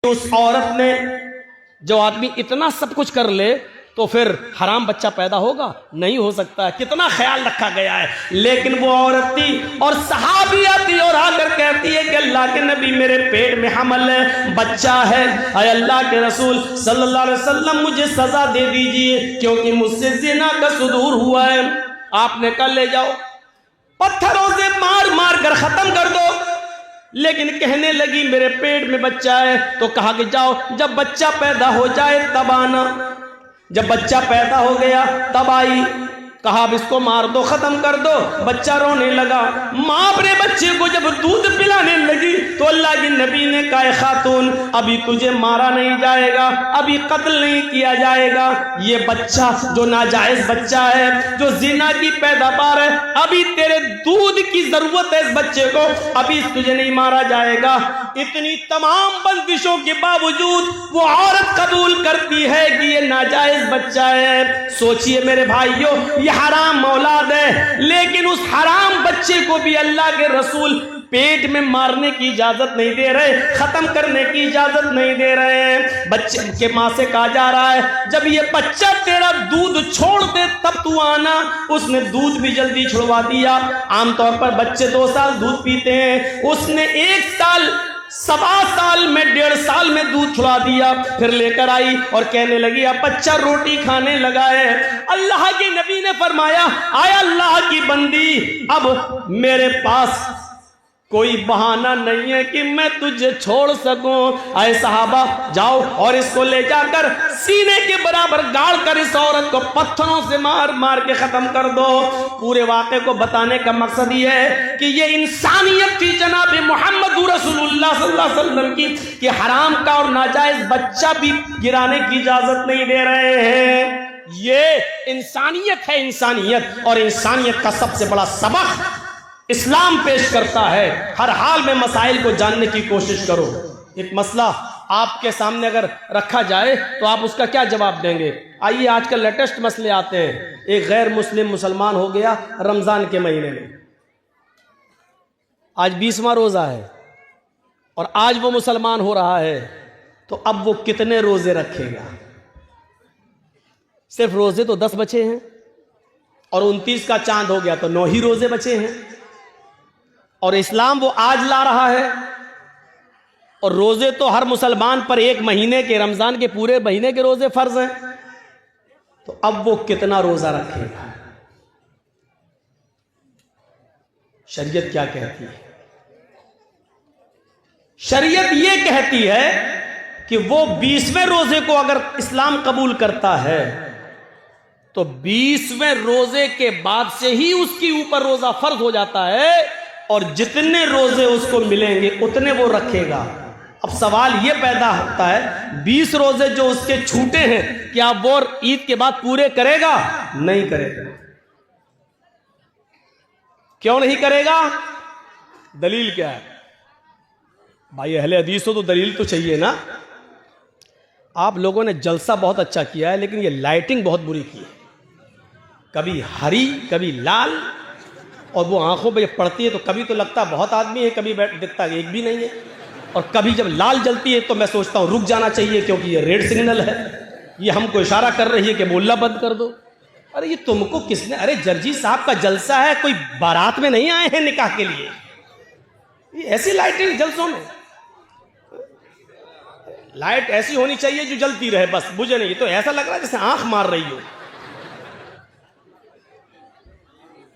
उस औरत ने, जो आदमी इतना सब कुछ कर ले तो फिर हराम बच्चा पैदा होगा? नहीं हो सकता है। कितना ख्याल रखा गया है। लेकिन वो औरत थी और सहाबिया थी और आकर कहती है कि अल्लाह के नबी, मेरे पेट में हमल है, बच्चा है, अरे अल्लाह के रसूल सल्लल्लाहु अलैहि वसल्लम मुझे सजा दे दीजिए क्योंकि मुझसे ज़िना का सुदूर हुआ है। आपने कहा ले जाओ, पत्थरों से मार मार कर खत्म कर दो। लेकिन कहने लगी मेरे पेट में बच्चा है। तो कहा कि जाओ, जब बच्चा पैदा हो जाए तब आना। जब बच्चा पैदा हो गया तब आई। कहा अब इसको मार दो, खत्म कर दो। बच्चा रोने लगा। माँ अपने बच्चे को जब दूध पिलाने लगी तो अल्लाह के नबी ने कहा खातून, अभी तुझे मारा नहीं जाएगा, अभी कत्ल नहीं किया जाएगा। ये बच्चा जो नाजायज बच्चा है, जो जिना की पैदावार है, अभी तेरे दूध की जरूरत है इस बच्चे को, अभी तुझे नहीं मारा जाएगा। इतनी तमाम बंदिशों के बावजूद वो औरत कबूल करती है कि ये नाजायज बच्चा है। सोचिए मेरे भाइयों, ये हराम औलाद है, लेकिन उस हराम बच्चे को भी अल्लाह के रसूल पेट में मारने की इजाजत नहीं दे रहे, खत्म करने की इजाजत नहीं दे रहे हैं। बच्चे के माँ से कहा जा रहा है जब ये बच्चा तेरा दूध छोड़ दे तब तू आना। उसने दूध भी जल्दी छुड़वा दिया। आमतौर पर बच्चे 2 साल दूध पीते हैं, उसने 1 साल 1.25 साल में 1.5 साल में दूध छुड़ा दिया। फिर लेकर आई और कहने लगी अब बच्चा रोटी खाने लगा है। अल्लाह के नबी ने फरमाया आय अल्लाह की बंदी, अब मेरे पास कोई बहाना नहीं है कि मैं तुझे छोड़ सकूं। आए सहाबा, जाओ और इसको ले जाकर सीने के बराबर गाड़ कर इस औरत को पत्थरों से मार मार के खत्म कर दो। पूरे वाक़े को बताने का मकसद ये है कि ये इंसानियत थी जनाब मोहम्मद रसूलुल्लाह सल्लल्लाहु अलैहि वसल्लम की, कि हराम का और नाजायज बच्चा भी गिराने की इजाजत नहीं दे रहे हैं। ये इंसानियत है, इंसानियत। और इंसानियत का सबसे बड़ा सबक इस्लाम पेश करता है। हर हाल में मसाइल को जानने की कोशिश करो। एक मसला आपके सामने अगर रखा जाए तो आप उसका क्या जवाब देंगे? आइए, आजकल लेटेस्ट मसले आते हैं। एक गैर मुस्लिम मुसलमान हो गया रमजान के महीने में, आज 20वां रोजा है और आज वो मुसलमान हो रहा है, तो अब वो कितने रोजे रखेगा? सिर्फ रोजे तो 10 बचे हैं और 29 का चांद हो गया तो 9 ही रोजे बचे हैं। और इस्लाम वो आज ला रहा है और रोजे तो हर मुसलमान पर 1 महीने के, रमजान के पूरे महीने के रोजे फर्ज हैं। तो अब वो कितना रोजा रखेगा? शरीयत क्या कहती है? शरीयत ये कहती है कि वो 20वें रोजे को अगर इस्लाम कबूल करता है तो 20वें रोजे के बाद से ही उसके ऊपर रोजा फर्ज हो जाता है और जितने रोजे उसको मिलेंगे उतने वो रखेगा। अब सवाल ये पैदा होता है 20 रोजे जो उसके छूटे हैं, क्या वो ईद के बाद पूरे करेगा? नहीं करेगा। क्यों नहीं करेगा? दलील क्या है? भाई अहले हदीस हो तो दलील तो चाहिए ना। आप लोगों ने जलसा बहुत अच्छा किया है, लेकिन ये लाइटिंग बहुत बुरी की है। कभी हरी, कभी लाल, और वो आंखों पे जब पड़ती है तो कभी तो लगता बहुत आदमी है, कभी दिखता एक भी नहीं है। और कभी जब लाल जलती है तो मैं सोचता हूँ रुक जाना चाहिए क्योंकि ये रेड सिग्नल है, ये हमको इशारा कर रही है कि बोलना बंद कर दो। अरे ये तुमको किसने? अरे जर्जी साहब का जलसा है, कोई बारात में नहीं आए हैं निकाह के लिए। ये ऐसी लाइटिंग जलसों में, लाइट ऐसी होनी चाहिए जो जलती रहे, बस बुझे नहीं। तो ऐसा लग रहा है जैसे आंख मार रही हो।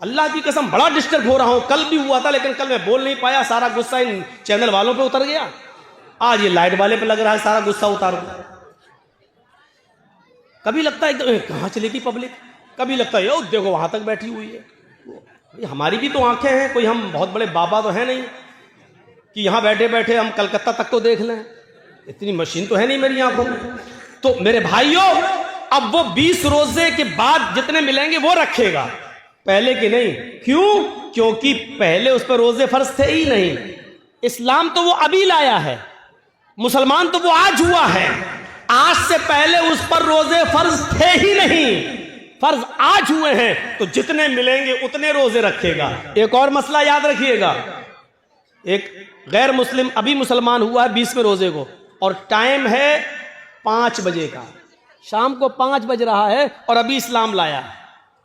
अल्लाह की कसम बड़ा डिस्टर्ब हो रहा हूं। कल भी हुआ था लेकिन कल मैं बोल नहीं पाया, सारा गुस्सा इन चैनल वालों पे उतर गया। आज ये लाइट वाले पे लग रहा है सारा गुस्सा उतार। कभी लगता है एकदम कहां चलेगी पब्लिक, कभी लगता है देखो वहां तक बैठी हुई है। हमारी भी तो आंखें हैं, कोई हम बहुत बड़े बाबा तो है नहीं कि यहां बैठे बैठे हम कलकत्ता तक तो देख लें। इतनी मशीन तो है नहीं मेरी आंखों में। तो मेरे भाइयों, अब वो 20 रोजे के बाद जितने मिलेंगे वो रखेगा, पहले की नहीं। क्यों? क्योंकि पहले उस पर रोजे फर्ज थे ही नहीं। इस्लाम तो वो अभी लाया है, मुसलमान तो वो आज हुआ है। आज से पहले उस पर रोजे फर्ज थे ही नहीं, फर्ज आज हुए हैं, तो जितने मिलेंगे उतने रोजे रखेगा। एक और मसला याद रखिएगा, एक गैर मुस्लिम अभी मुसलमान हुआ है 20वें रोजे को, और टाइम है 5 बजे का, शाम को 5 बज रहा है और अभी इस्लाम लाया।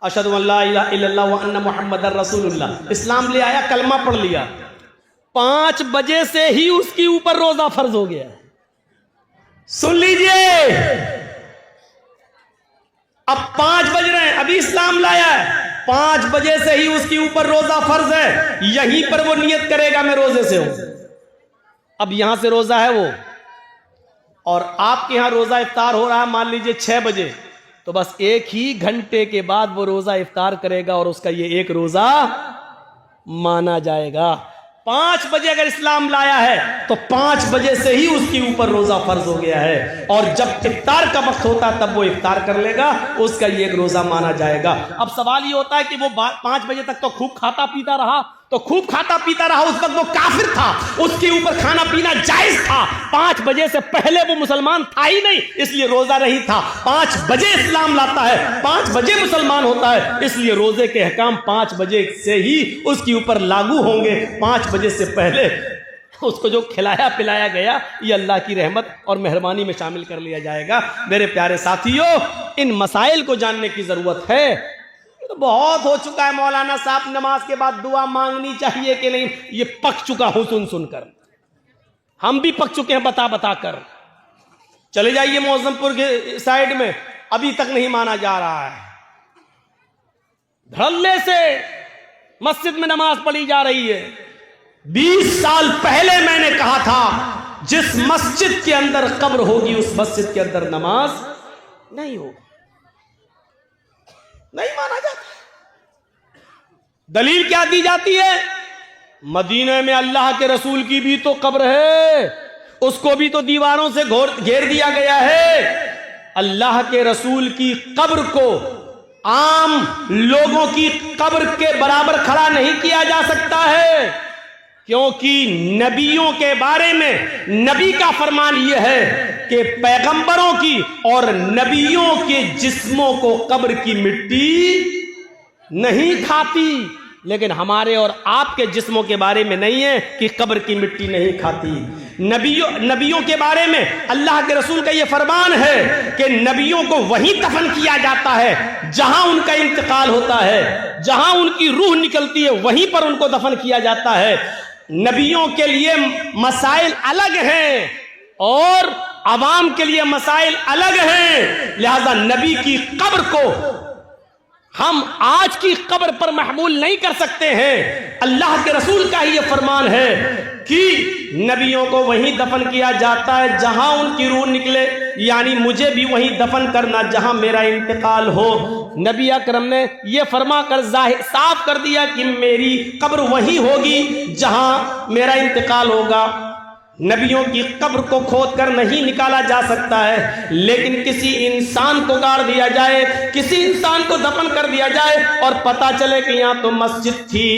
अशहदु अल्ला इलाहा इल्लल्लाह व अन्ना मुहम्मदर रसूलुल्लाह, इस्लाम ले आया, कलमा पढ़ लिया। 5 बजे से ही उसके ऊपर रोजा फर्ज हो गया। सुन लीजिए, अब 5 बज रहे हैं, अभी इस्लाम लाया है, 5 बजे से ही उसके ऊपर रोजा फर्ज है। यहीं पर वो नियत करेगा मैं रोजे से हूं। अब यहां से रोजा है वो, और आपके यहां रोजा इफ्तार हो रहा है मान लीजिए 6 बजे, तो बस 1 ही घंटे के बाद वो रोजा इफ्तार करेगा और उसका ये एक रोजा माना जाएगा। 5 बजे अगर इस्लाम लाया है तो 5 बजे से ही उसके ऊपर रोजा फर्ज हो गया है, और जब इफ्तार का वक्त होता है तब वो इफ्तार कर लेगा, उसका ये एक रोजा माना जाएगा। अब सवाल ये होता है कि वो 5 बजे तक तो खूब खाता पीता रहा, तो खूब खाता पीता रहा, उस वक्त वो काफिर था, उसके ऊपर खाना पीना जायज था। 5 बजे से पहले वो मुसलमान था ही नहीं, इसलिए रोजा नहीं था। 5 बजे इस्लाम लाता है, 5 बजे मुसलमान होता है, इसलिए रोजे के अहकाम 5 बजे से ही उसके ऊपर लागू होंगे। 5 बजे से पहले उसको जो खिलाया पिलाया गया ये अल्लाह की रहमत और मेहरबानी में शामिल कर लिया जाएगा। मेरे प्यारे साथियों, इन मसाइल को जानने की जरूरत है। तो बहुत हो चुका है मौलाना साहब, नमाज के बाद दुआ मांगनी चाहिए कि नहीं, ये पक चुका हूं सुन सुनकर, हम भी पक चुके हैं बता बता कर। चले जाइए मौजमपुर के साइड में, अभी तक नहीं माना जा रहा है। धड़ल्ले से मस्जिद में नमाज पढ़ी जा रही है। 20 साल पहले मैंने कहा था जिस मस्जिद के अंदर कब्र होगी उस मस्जिद के अंदर नमाज नहीं होगी, नहीं माना जाता। दलील क्या दी जाती है? मदीने में अल्लाह के रसूल की भी तो कब्र है, उसको भी तो दीवारों से घेर दिया गया है। अल्लाह के रसूल की कब्र को आम लोगों की कब्र के बराबर खड़ा नहीं किया जा सकता है, क्योंकि नबियों के बारे में नबी का फरमान यह है कि पैगंबरों की और नबियों के जिस्मों को कब्र की मिट्टी नहीं खाती, लेकिन हमारे और आपके जिस्मों के बारे में नहीं है कि कब्र की मिट्टी नहीं खाती। नबियों के बारे में अल्लाह के रसूल का यह फरमान है कि नबियों को वहीं दफन किया जाता है जहां उनका इंतकाल होता है, जहां उनकी रूह निकलती है वहीं पर उनको दफन किया जाता है। नबियों के लिए मसाइल अलग हैं और अवाम के लिए मसाइल अलग हैं, लिहाजा नबी की कब्र को हम आज की कब्र पर महमूल नहीं कर सकते हैं। अल्लाह के रसूल का ही यह फरमान है कि नबियों को वहीं दफन किया जाता है जहां उनकी रूह निकले, यानी मुझे भी वहीं दफन करना जहां मेरा इंतकाल हो। नबी अकरम ने यह फरमा कर साफ कर दिया कि मेरी कब्र वहीं होगी जहां मेरा इंतकाल होगा। नबियों की कब्र को खोद कर नहीं निकाला जा सकता है, लेकिन किसी इंसान को गाड़ दिया जाए, किसी इंसान को दफन कर दिया जाए और पता चले कि यहाँ तो मस्जिद थी,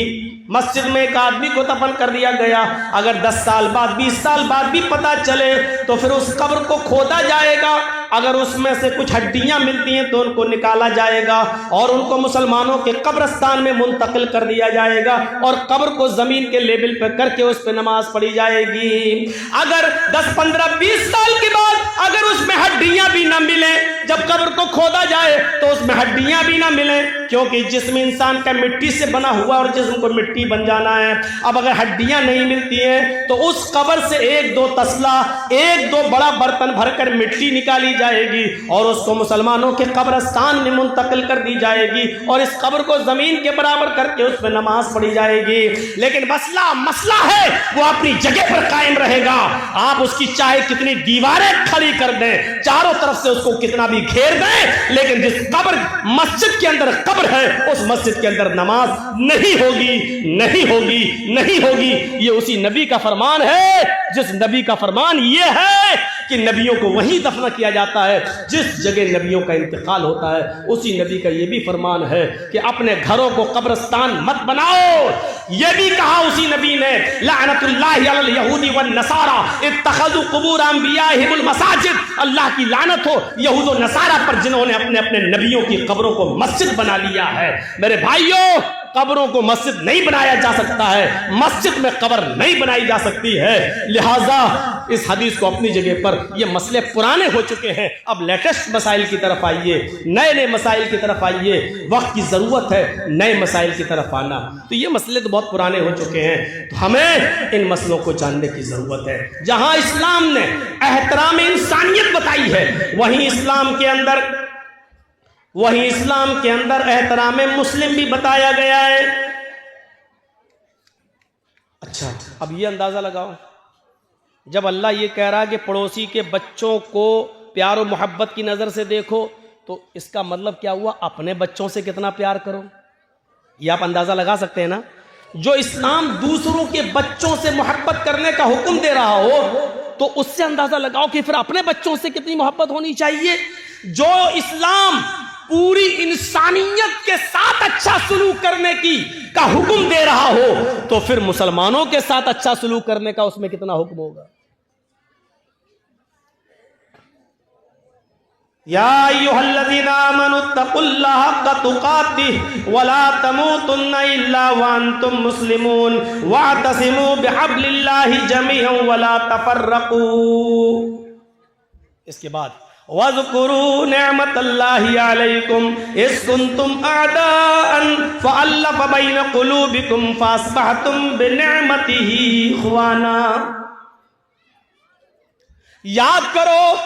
मस्जिद में एक आदमी को दफन कर दिया गया, अगर 10 साल बाद 20 साल बाद भी पता चले तो फिर उस कब्र को खोदा जाएगा। अगर उसमें से कुछ हड्डियां मिलती हैं तो उनको निकाला जाएगा और उनको मुसलमानों के कब्रस्तान में मुंतकिल कर दिया जाएगा और कब्र को जमीन के लेवल पर करके उस पर नमाज पढ़ी जाएगी। अगर 10, 15, 20 साल के बाद अगर उसमें हड्डियां भी ना मिले, जब कब्र को खोदा जाए तो उसमें हड्डियां भी ना मिले, क्योंकि जिस्म इंसान का मिट्टी से बना हुआ और जिस्म को मिट्टी बन जाना है। अब अगर हड्डियां नहीं मिलती हैं तो उस कब्र से 1-2 तसला, 1-2 बड़ा बर्तन भरकर मिट्टी निकाली जाएगी और उसको मुसलमानों के कब्रस्तान में मुंतकिल कर दी जाएगी और इस कब्र को जमीन के बराबर करके उस पर नमाज पढ़ी जाएगी। लेकिन मसला है वो अपनी जगह पर कायम रहेगा। आप उसकी चाहे कितनी दीवारें खड़ी कर दें, चारों तरफ से उसको कितना भी घेर दें, लेकिन जिस कब्र मस्जिद के अंदर कब्र है उस मस्जिद के अंदर नमाज नहीं होगी, नहीं होगी, नहीं होगी। ये उसी नबी का फरमान है जिस नबी का फरमान ये है कि नबियों को वहीं दफन किया जाता है जिस जगह नबियों का इंतकाल होता है। उसी नबी का यह भी फरमान है कि अपने घरों को कब्रिस्तान मत बनाओ। यह भी कहा उसी नबी ने, लानतुल्लाहि अलल यहूदी वन नसारा इत्तखज़ू कुबूर अंबियाहिमुल मसाजिद। अल्लाह की लानत हो यहूद और नसारा पर जिन्होंने अपने अपने नबियों की कब्रों को मस्जिद बना लिया है। मेरे भाइयों, कब्रों को मस्जिद नहीं बनाया जा सकता है, मस्जिद में कब्र नहीं बनाई जा सकती है। लिहाजा इस हदीस को अपनी जगह पर, ये मसले पुराने हो चुके हैं, अब लेटेस्ट मसाइल की तरफ आइए, नए नए मसाइल की तरफ आइए। वक्त की जरूरत है नए मसाइल की तरफ आना। तो ये मसले तो बहुत पुराने हो चुके हैं, तो हमें इन मसलों को जानने की जरूरत है। जहां इस्लाम ने एहतराम इंसानियत बताई है, वहीं इस्लाम के अंदर एहतराम मुस्लिम भी बताया गया है। अच्छा, अब ये अंदाजा लगाओ, जब अल्लाह ये कह रहा है कि पड़ोसी के बच्चों को प्यार और मोहब्बत की नजर से देखो, तो इसका मतलब क्या हुआ? अपने बच्चों से कितना प्यार करो। ये आप अंदाजा लगा सकते हैं ना। जो इस्लाम दूसरों के बच्चों से मोहब्बत करने का हुक्म दे रहा हो, तो उससे अंदाजा लगाओ कि फिर अपने बच्चों से कितनी मोहब्बत होनी चाहिए। जो इस्लाम पूरी इंसानियत के साथ अच्छा सलूक करने का हुक्म दे रहा हो, तो फिर मुसलमानों के साथ अच्छा सलूक करने का उसमें कितना हुक्म होगा। या अय्युहल्लज़ीना आमनुत्तकुल्लाह हक़्क़ तुक़ातिह वला तमूतुन्ना इल्ला व अंतुम मुस्लिमून वअतसिमू बिहब्लिल्लाहि जमीअन वला तफर्रक़ू। इसके बाद वज़कुरू निअमतल्लाहि अलैकुम इज़ कुंतुम अअदाअन फ़अल्लफ़ बैन क़ुलूबिकुम फ़अस्बहतुम बिनिअमतिही इख़वाना। याद करो,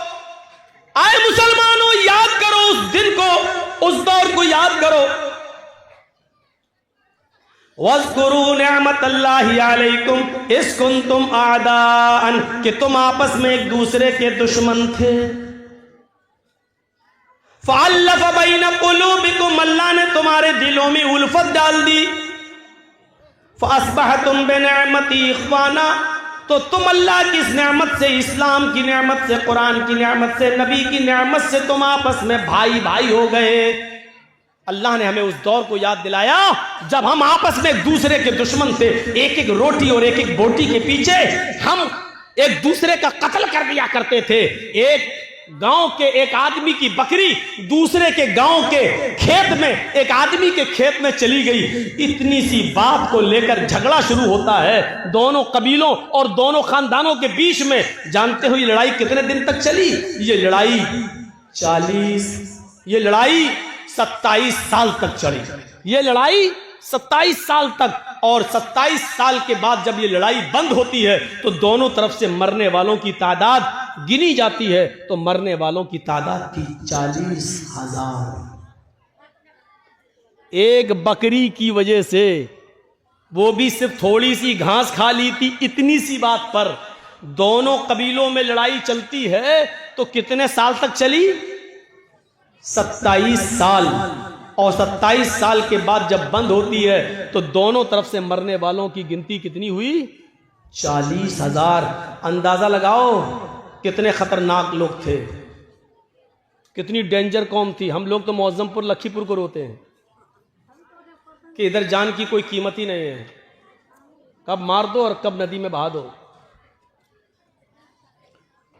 आए मुसलमानों, याद करो उस दिन को, उस दौर को याद करो। वज़कुरू निअमतल्लाहि अलैकुम इज़ कुंतुम अअदाअन, कि तुम आपस में एक दूसरे के दुश्मन थे। फ़अल्लफ़ बैन क़ुलूबिकुम, अल्लाह ने तुम्हारे दिलों में उल्फत डाल दी। फ़अस्बहतुम बिनिअमतिही इख़वाना, तो तुम अल्लाह की इस नेमत से, इस्लाम की नेमत से, कुरान की नेमत से, नबी की नेमत से तुम आपस में भाई भाई हो गए। अल्लाह ने हमें उस दौर को याद दिलाया जब हम आपस में एक दूसरे के दुश्मन थे। एक एक रोटी और एक एक बोटी के पीछे हम एक दूसरे का कत्ल कर दिया करते थे। एक गांव के एक आदमी की बकरी दूसरे के गांव के खेत में, एक आदमी के खेत में चली गई, इतनी सी बात को लेकर झगड़ा शुरू होता है दोनों कबीलों और दोनों खानदानों के बीच में। जानते हो ये लड़ाई कितने दिन तक चली? ये लड़ाई 27 साल तक चली। ये लड़ाई 27 साल तक, और 27 साल के बाद जब ये लड़ाई बंद होती है तो दोनों तरफ से मरने वालों की तादाद गिनी जाती है, तो मरने वालों की तादाद थी 40,000। एक बकरी की वजह से, वो भी सिर्फ थोड़ी सी घास खा ली थी, इतनी सी बात पर दोनों कबीलों में लड़ाई चलती है। तो कितने साल तक चली? 27 साल। और 27 साल के बाद जब बंद होती है तो दोनों तरफ से मरने वालों की गिनती कितनी हुई? 40,000। अंदाजा लगाओ कितने खतरनाक लोग थे, कितनी डेंजर कौम थी। हम लोग तो मौजमपुर लखीपुर को रोते हैं कि इधर जान की कोई कीमत ही नहीं है, कब मार दो और कब नदी में बहा दो।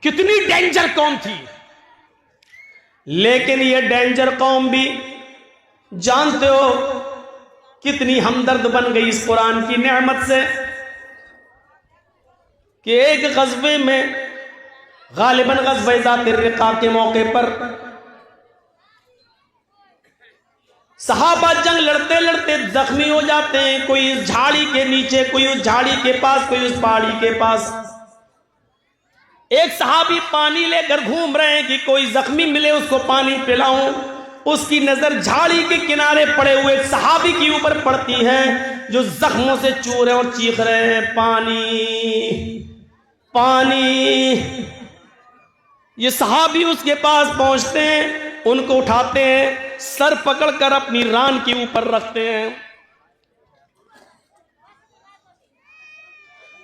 कितनी डेंजर कौम थी। लेकिन ये डेंजर कौम भी जानते हो कितनी हमदर्द बन गई इस कुरान की नेमत से कि एक गज़वे में, गालिबन गज़वे ज़ातिर रिक़ा के मौके पर सहाबा जंग लड़ते लड़ते जख्मी हो जाते हैं। कोई इस झाड़ी के नीचे, कोई उस झाड़ी के पास, कोई उस पहाड़ी के पास। एक सहाबी पानी लेकर घूम रहे हैं कि कोई जख्मी मिले उसको पानी पिलाऊं। उसकी नजर झाड़ी के किनारे पड़े हुए सहाबी के ऊपर पड़ती है जो जख्मों से चूर रहे और चीख रहे हैं, पानी पानी। ये सहाबी उसके पास पहुंचते हैं, उनको उठाते हैं, सर पकड़कर अपनी रान के ऊपर रखते हैं,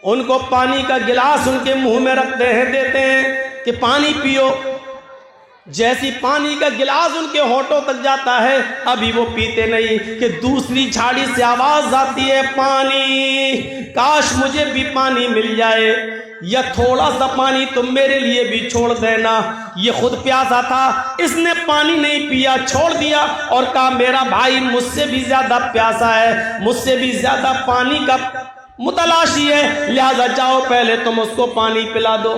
उनको पानी का गिलास उनके मुंह में रखते हैं, देते हैं कि पानी पियो। जैसी पानी का गिलास उनके होठों तक जाता है, अभी वो पीते नहीं कि दूसरी झाड़ी से आवाज आती है, पानी, काश मुझे भी पानी मिल जाए, या थोड़ा सा पानी तुम मेरे लिए भी छोड़ देना। ये खुद प्यासा था, इसने पानी नहीं पिया, छोड़ दिया और कहा मेरा भाई मुझसे भी ज्यादा प्यासा है, मुझसे भी ज्यादा पानी का मुतलाशी है, लिहाजा जाओ पहले तुम उसको पानी पिला दो।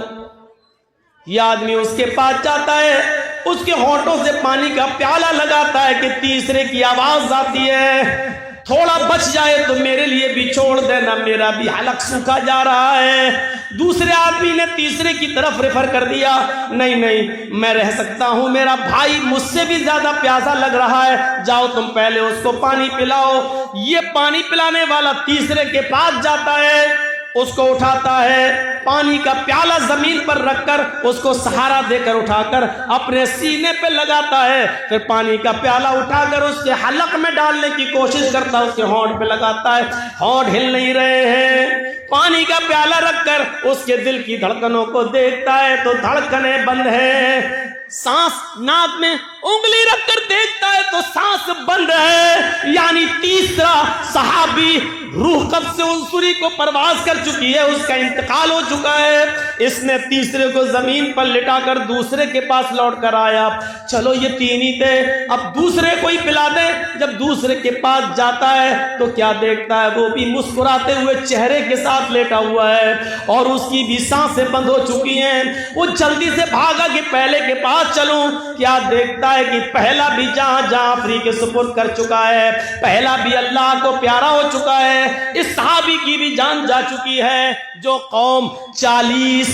यह आदमी उसके पास जाता है, उसके होठों से पानी का प्याला लगाता है कि तीसरे की आवाज आती है, थोड़ा बच जाए तो मेरे लिए भी छोड़ देना, मेरा भी हलक सूखा जा रहा है। दूसरे आदमी ने तीसरे की तरफ रेफर कर दिया, नहीं नहीं मैं रह सकता हूं, मेरा भाई मुझसे भी ज्यादा प्यासा लग रहा है, जाओ तुम पहले उसको पानी पिलाओ। ये पानी पिलाने वाला तीसरे के पास जाता है, उसको उठाता है, पानी का प्याला जमीन पर रखकर उसको सहारा देकर उठाकर अपने सीने पे लगाता है, फिर पानी का प्याला उठाकर उसके हलक में डालने की कोशिश करता है, उसके होंठ पे लगाता है, होंठ हिल नहीं रहे हैं। पानी का प्याला रखकर उसके दिल की धड़कनों को देखता है तो धड़कनें बंद है, सांस नाक में उंगली रखकर देखता है तो सांस बंद है, यानी तीसरा सहाबी रूह कब से उनसुरी को परवाज कर चुकी है, उसका इंतकाल हो चुका है। इसने तीसरे को जमीन पर लिटाकर दूसरे के पास लौट कर आया, चलो ये तीन ही थे, अब दूसरे को ही पिला दे। जब दूसरे के पास जाता है तो क्या देखता है, वो भी मुस्कुराते हुए चेहरे के साथ लेटा हुआ है और उसकी भी सांसें बंद हो चुकी हैं। वो जल्दी से भागा कि पहले के पास चलूं, क्या देखता है कि पहला भी जहां जाफरी के सुपुर्द कर चुका है, पहला भी अल्लाह को प्यारा हो चुका है, इस सहाबी की भी जान जा चुकी है। जो कौम 40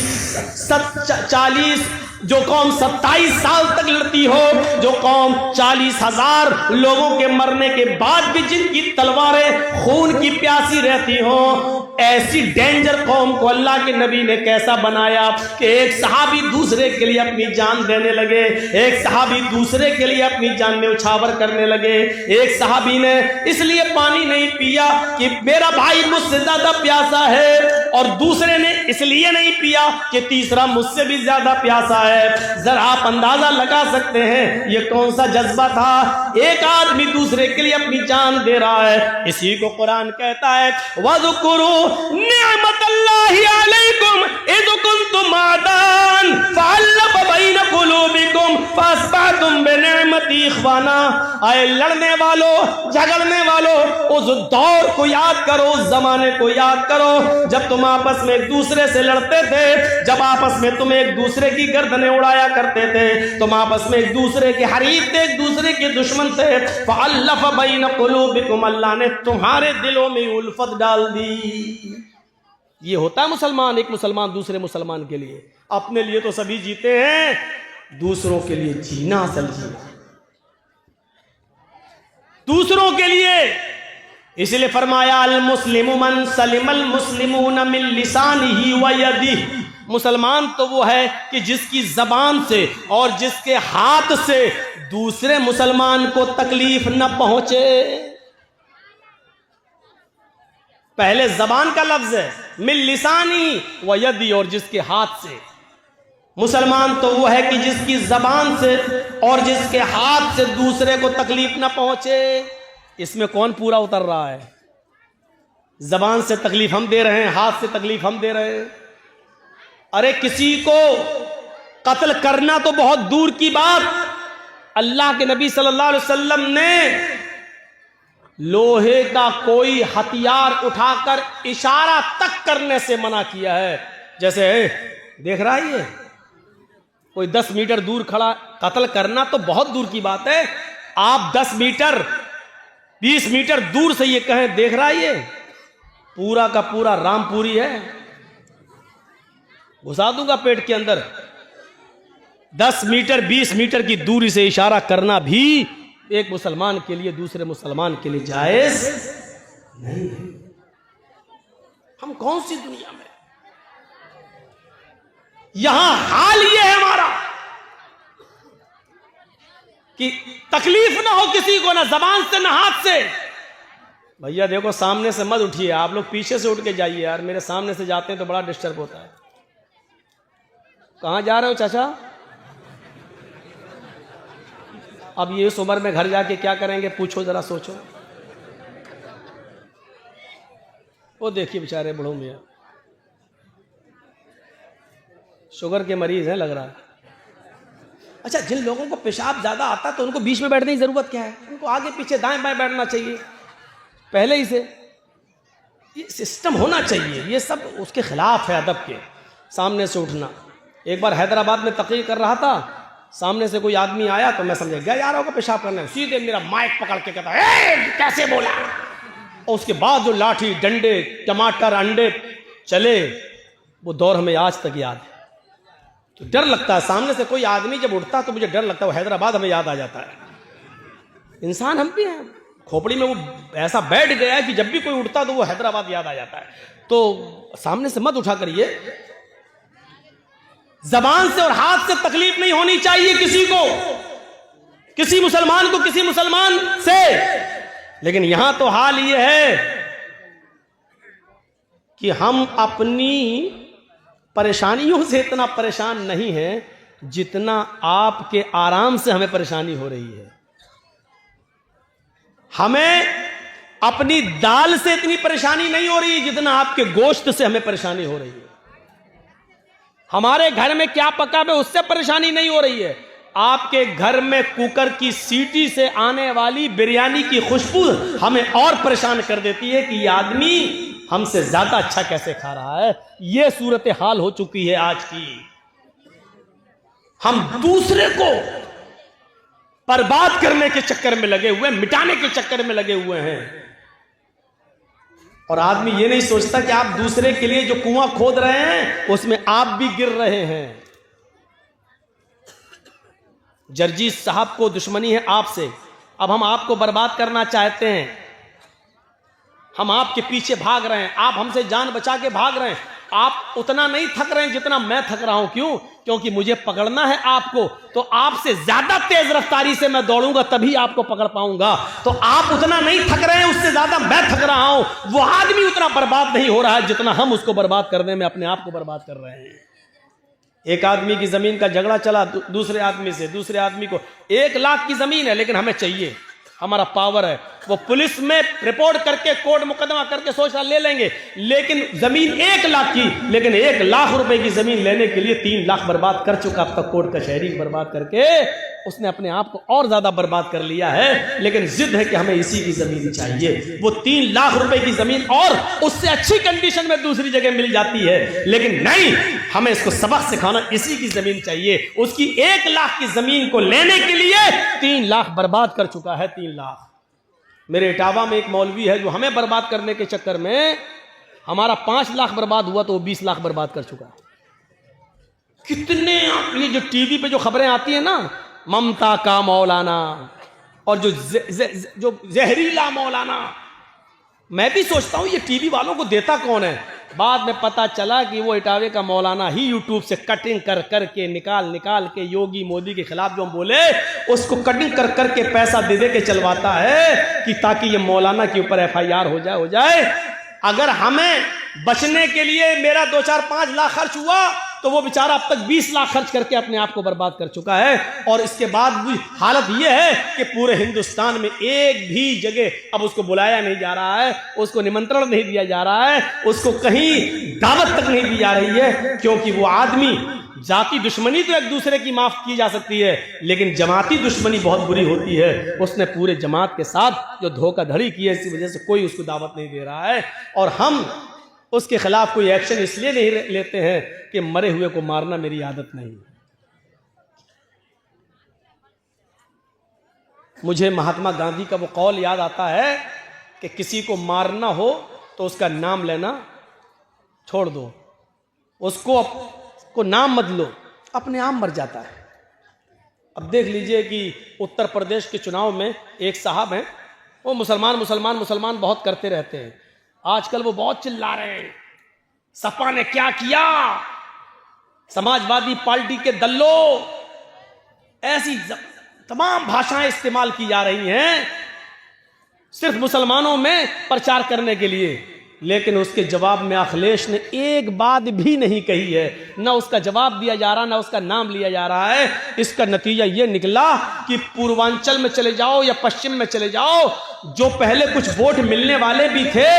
जो कौम 27 साल तक लड़ती हो, जो कौम 40,000 लोगों के मरने के बाद भी जिनकी तलवारें खून की प्यासी रहती हो, ऐसी डेंजर कौम को अल्लाह के नबी ने कैसा बनाया कि एक सहाबी दूसरे के लिए अपनी जान देने लगे, एक सहाबी दूसरे के लिए अपनी जान में उछावर करने लगे। एक सहाबी ने इसलिए पानी नहीं पिया कि मेरा भाई मुझसे ज्यादा प्यासा है, और दूसरे ने इसलिए नहीं पिया कि तीसरा मुझसे भी ज्यादा प्यासा है। जरा आप अंदाजा लगा सकते हैं ये कौन सा जज्बा था, एक आदमी दूसरे के लिए अपनी जान दे रहा है। इसी को कुरान कहता है, वज़कुरू निअमतल्लाहि अलैकुम इज़ कुंतुम आदान फ़अल्लफ़ बैन क़ुलूबिकुम फ़अस्बहतुम बिनिअमति इख़वाना। आए लड़ने वालों, झगड़ने वालों, उस दौर को याद करो, उस जमाने को याद करो जब तुम आपस में एक दूसरे से लड़ते थे, जब आपस में तुम एक दूसरे की गर्दनें उड़ाया करते थे, तुम आपस में एक दूसरे के हरीफ थे, एक दूसरे के दुश्मन थे। फ़अल्लफ़ बैन क़ुलूबिकुम, अल्लाह ने तुम्हारे दिलों में उल्फत डाल दी। ये होता है मुसलमान, एक मुसलमान दूसरे मुसलमान के लिए। अपने लिए तो सभी जीते हैं, दूसरों के लिए जीना असल जीना, दूसरों के लिए। इसलिए फरमाया अल मुस्लिमु मन सलिमल मुस्लिमून मिन लिसानिही व यदिही। मुसलमान तो वो है कि जिसकी जबान से और जिसके हाथ से दूसरे मुसलमान को तकलीफ न पहुंचे। पहले जबान का लफ्ज है, मिन लिसानी व यदी, और जिसके हाथ से। मुसलमान तो वो है कि जिसकी जबान से और जिसके हाथ से दूसरे को तकलीफ न पहुंचे। इसमें कौन पूरा उतर रहा है? जबान से तकलीफ हम दे रहे हैं, हाथ से तकलीफ हम दे रहे हैं। अरे किसी को कत्ल करना तो बहुत दूर की बात, अल्लाह के नबी सल्लल्लाहु अलैहि वसल्लम ने लोहे का कोई हथियार उठाकर इशारा तक करने से मना किया है। जैसे देख रहा है, ये कोई 10 मीटर दूर खड़ा, कत्ल करना तो बहुत दूर की बात है, आप 10 मीटर 20 मीटर दूर से ये कहें देख रहा है, ये पूरा का पूरा रामपुरी है, घुसा दूंगा पेट के अंदर। 10 मीटर 20 मीटर की दूरी से इशारा करना भी एक मुसलमान के लिए दूसरे मुसलमान के लिए जायज नहीं है। हम कौन सी दुनिया में, यहां हाल ये है हमारा कि तकलीफ ना हो किसी को, ना जबान से ना हाथ से। भैया देखो सामने से मत उठिए, आप लोग पीछे से उठ के जाइए यार, मेरे सामने से जाते हैं तो बड़ा डिस्टर्ब होता है। कहां जा रहे हो चाचा? अब ये इस उम्र में घर जाके क्या करेंगे, पूछो जरा, सोचो। वो देखिए बेचारे बूढ़ों मियाँ शुगर के मरीज हैं लग रहा है। अच्छा, जिन लोगों को पेशाब ज्यादा आता है तो उनको बीच में बैठने की जरूरत क्या है? उनको आगे पीछे दाएं बाएं बैठना चाहिए पहले ही से। ये सिस्टम होना चाहिए। ये सब उसके खिलाफ है अदब के, सामने से उठना। एक बार हैदराबाद में तकरीर कर रहा था, सामने से कोई आदमी आया तो मैं समझ गया यार होगा पेशाब करने, सीधे मेरा माइक पकड़ के कहता है कैसे बोला। और उसके बाद जो लाठी डंडे टमाटर अंडे चले, वो दौर हमें आज तक याद है। तो डर लगता है, सामने से कोई आदमी जब उठता तो मुझे डर लगता है। वो हैदराबाद हमें याद आ जाता है। इंसान हम भी हैं, खोपड़ी में वो ऐसा बैठ गया है कि जब भी कोई उठता तो वो हैदराबाद याद आ जाता है। तो सामने से मत उठा करिए। जबान से और हाथ से तकलीफ नहीं होनी चाहिए किसी को, किसी मुसलमान को किसी मुसलमान से। लेकिन यहां तो हाल ये है कि हम अपनी परेशानियों से इतना परेशान नहीं हैं जितना आपके आराम से हमें परेशानी हो रही है। हमें अपनी दाल से इतनी परेशानी नहीं हो रही जितना आपके गोश्त से हमें परेशानी हो रही है। हमारे घर में क्या पका है उससे परेशानी नहीं हो रही है। आपके घर में कुकर की सीटी से आने वाली बिरयानी की खुशबू हमें और परेशान कर देती है कि ये आदमी हमसे ज्यादा अच्छा कैसे खा रहा है। ये सूरत हाल हो चुकी है आज की। हम दूसरे को बर्बाद करने के चक्कर में लगे हुए, मिटाने के चक्कर में लगे हुए हैं। और आदमी ये नहीं सोचता कि आप दूसरे के लिए जो कुआं खोद रहे हैं उसमें आप भी गिर रहे हैं। जर्जीस साहब को दुश्मनी है आपसे, अब हम आपको बर्बाद करना चाहते हैं। हम आपके पीछे भाग रहे हैं, आप हमसे जान बचा के भाग रहे हैं। आप उतना नहीं थक रहे हैं जितना मैं थक रहा हूं। क्यों? क्योंकि मुझे पकड़ना है आपको, तो आपसे ज्यादा तेज रफ्तारी से मैं दौड़ूंगा तभी आपको पकड़ पाऊंगा। तो आप उतना नहीं थक रहे हैं, उससे ज्यादा मैं थक रहा हूं। वो आदमी उतना बर्बाद नहीं हो रहा है जितना हम उसको बर्बाद करने में अपने आप को बर्बाद कर रहे हैं। एक आदमी की जमीन का झगड़ा चला दूसरे आदमी से, दूसरे आदमी को 1 लाख की जमीन है लेकिन हमें चाहिए, हमारा पावर है। वो पुलिस में रिपोर्ट करके कोर्ट मुकदमा करके सोच ले लेंगे, लेकिन जमीन 1 लाख की, लेकिन 1 लाख रुपए की जमीन लेने के लिए 3 लाख बर्बाद कर चुका अब तक कोर्ट कचहरी बर्बाद करके। उसने अपने आप को और ज्यादा बर्बाद कर लिया है, लेकिन जिद है कि हमें इसी की जमीन चाहिए। वो 3 लाख रुपए की जमीन और उससे अच्छी कंडीशन में दूसरी जगह मिल जाती है, लेकिन नहीं, हमें इसको सबक सिखाना, इसी की जमीन चाहिए। उसकी 1 लाख की जमीन को लेने के लिए 3 लाख बर्बाद कर चुका है। 3 लाख। मेरे इटावा में एक मौलवी है जो हमें बर्बाद करने के चक्कर में हमारा 5 लाख बर्बाद हुआ तो वो 20 लाख बर्बाद कर चुका। कितने ये जो टीवी पे जो खबरें आती है ना, ममता का मौलाना और जो जहरीला मौलाना, मैं भी सोचता हूं ये टीवी वालों को देता कौन है। बाद में पता चला कि वो इटावे का मौलाना ही यूट्यूब से कटिंग कर करके निकाल के योगी मोदी के खिलाफ जो हम बोले उसको कटिंग कर करके पैसा दे दे के चलवाता है कि ताकि ये मौलाना के ऊपर FIR हो जाए। अगर हमें बचने के लिए मेरा 2, 4, 5 लाख खर्च हुआ तो वो बेचारा अब तक 20 लाख खर्च करके अपने आप को बर्बाद कर चुका है। और इसके बाद भी हालत ये है कि पूरे हिंदुस्तान में एक भी जगह अब उसको बुलाया नहीं जा रहा है, उसको निमंत्रण नहीं दिया जा रहा है, उसको कहीं दावत तक नहीं दी जा रही है, क्योंकि वो आदमी, जाति दुश्मनी तो एक दूसरे की माफ की जा सकती है, लेकिन जमाती दुश्मनी बहुत बुरी होती है। उसने पूरे जमात के साथ जो धोखाधड़ी की है, इसी वजह से कोई उसको दावत नहीं दे रहा है। और हम उसके खिलाफ कोई एक्शन इसलिए नहीं लेते हैं कि मरे हुए को मारना मेरी आदत नहीं है। मुझे महात्मा गांधी का वो कौल याद आता है कि किसी को मारना हो तो उसका नाम लेना छोड़ दो, उसको नाम मत लो, अपने आप मर जाता है। अब देख लीजिए कि उत्तर प्रदेश के चुनाव में एक साहब हैं, वो मुसलमान बहुत करते रहते हैं। आजकल वो बहुत चिल्ला रहे हैं, सपा ने क्या किया, समाजवादी पार्टी के दल्लो, ऐसी तमाम भाषाएं इस्तेमाल की जा रही हैं सिर्फ मुसलमानों में प्रचार करने के लिए। लेकिन उसके जवाब में अखिलेश ने एक बात भी नहीं कही है। ना उसका जवाब दिया जा रहा, ना उसका नाम लिया जा रहा है। इसका नतीजा ये निकला कि पूर्वांचल में चले जाओ या पश्चिम में चले जाओ, जो पहले कुछ वोट मिलने वाले भी थे,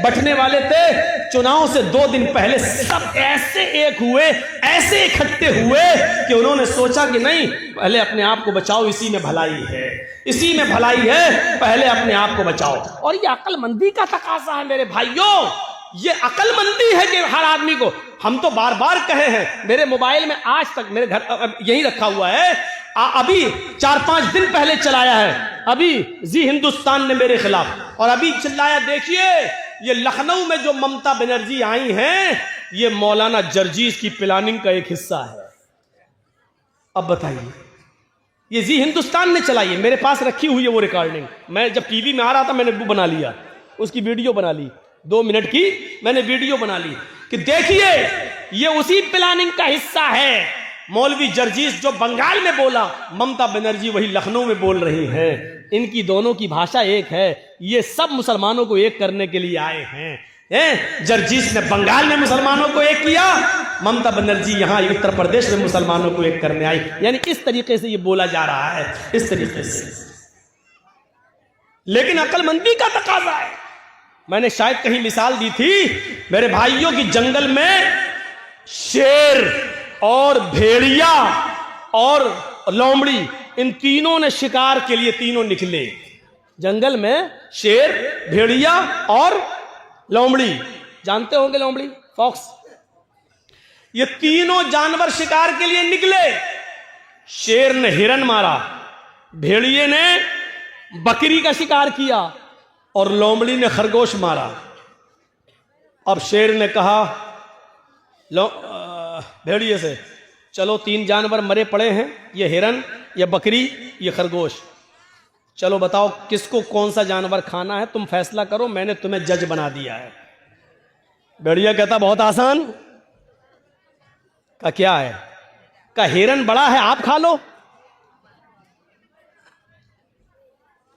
बंटने वाले थे, चुनाव से 2 दिन पहले सब ऐसे एक हुए, ऐसे इकट्ठे हुए कि उन्होंने सोचा कि नहीं, पहले अपने आप को बचाओ, इसी में भलाई है, इसी में भलाई है, पहले अपने आप को बचाओ। और ये अक्लमंदी का तकाजा है मेरे भाइयों, ये अक्लमंदी है कि हर आदमी को, हम तो बार बार कहे हैं, मेरे मोबाइल में आज तक मेरे घर यही रखा हुआ है, अभी 4-5 दिन पहले चलाया है, अभी जी हिंदुस्तान ने मेरे खिलाफ, और अभी चिल्लाया, देखिए ये लखनऊ में जो ममता बनर्जी आई हैं, ये मौलाना जर्जीस की प्लानिंग का एक हिस्सा है। अब बताइए, ये जी हिंदुस्तान ने चलाई है, मेरे पास रखी हुई है वो रिकॉर्डिंग। मैं जब टीवी में आ रहा था मैंने वो बना लिया, उसकी वीडियो बना ली, 2 मिनट की मैंने वीडियो बना ली कि देखिए ये उसी प्लानिंग का हिस्सा है। मौलवी जर्जीस जो बंगाल में बोला, ममता बनर्जी वही लखनऊ में बोल रही हैं। इनकी दोनों की भाषा एक है, ये सब मुसलमानों को एक करने के लिए आए हैं। जर्जीस ने बंगाल में मुसलमानों को एक किया, ममता बनर्जी यहां उत्तर प्रदेश में मुसलमानों को एक करने आई। यानी इस तरीके से ये बोला जा रहा है, इस तरीके से। लेकिन अक्लमंदी का तकाजा है। मैंने शायद कहीं मिसाल दी थी मेरे भाइयों की, जंगल में शेर और भेड़िया और लोमड़ी, इन तीनों ने शिकार के लिए तीनों निकले। जंगल में शेर, भेड़िया और लोमड़ी, जानते होंगे लोमड़ी, फॉक्स, ये तीनों जानवर शिकार के लिए निकले। शेर ने हिरन मारा, भेड़िए ने बकरी का शिकार किया और लोमड़ी ने खरगोश मारा। अब शेर ने कहा भेड़िए से, चलो 3 जानवर मरे पड़े हैं, ये हिरन, ये बकरी, ये खरगोश, चलो बताओ किसको कौन सा जानवर खाना है, तुम फैसला करो, मैंने तुम्हें जज बना दिया है। भेड़िया कहता बहुत आसान। का क्या है? का हिरन बड़ा है, आप खा लो।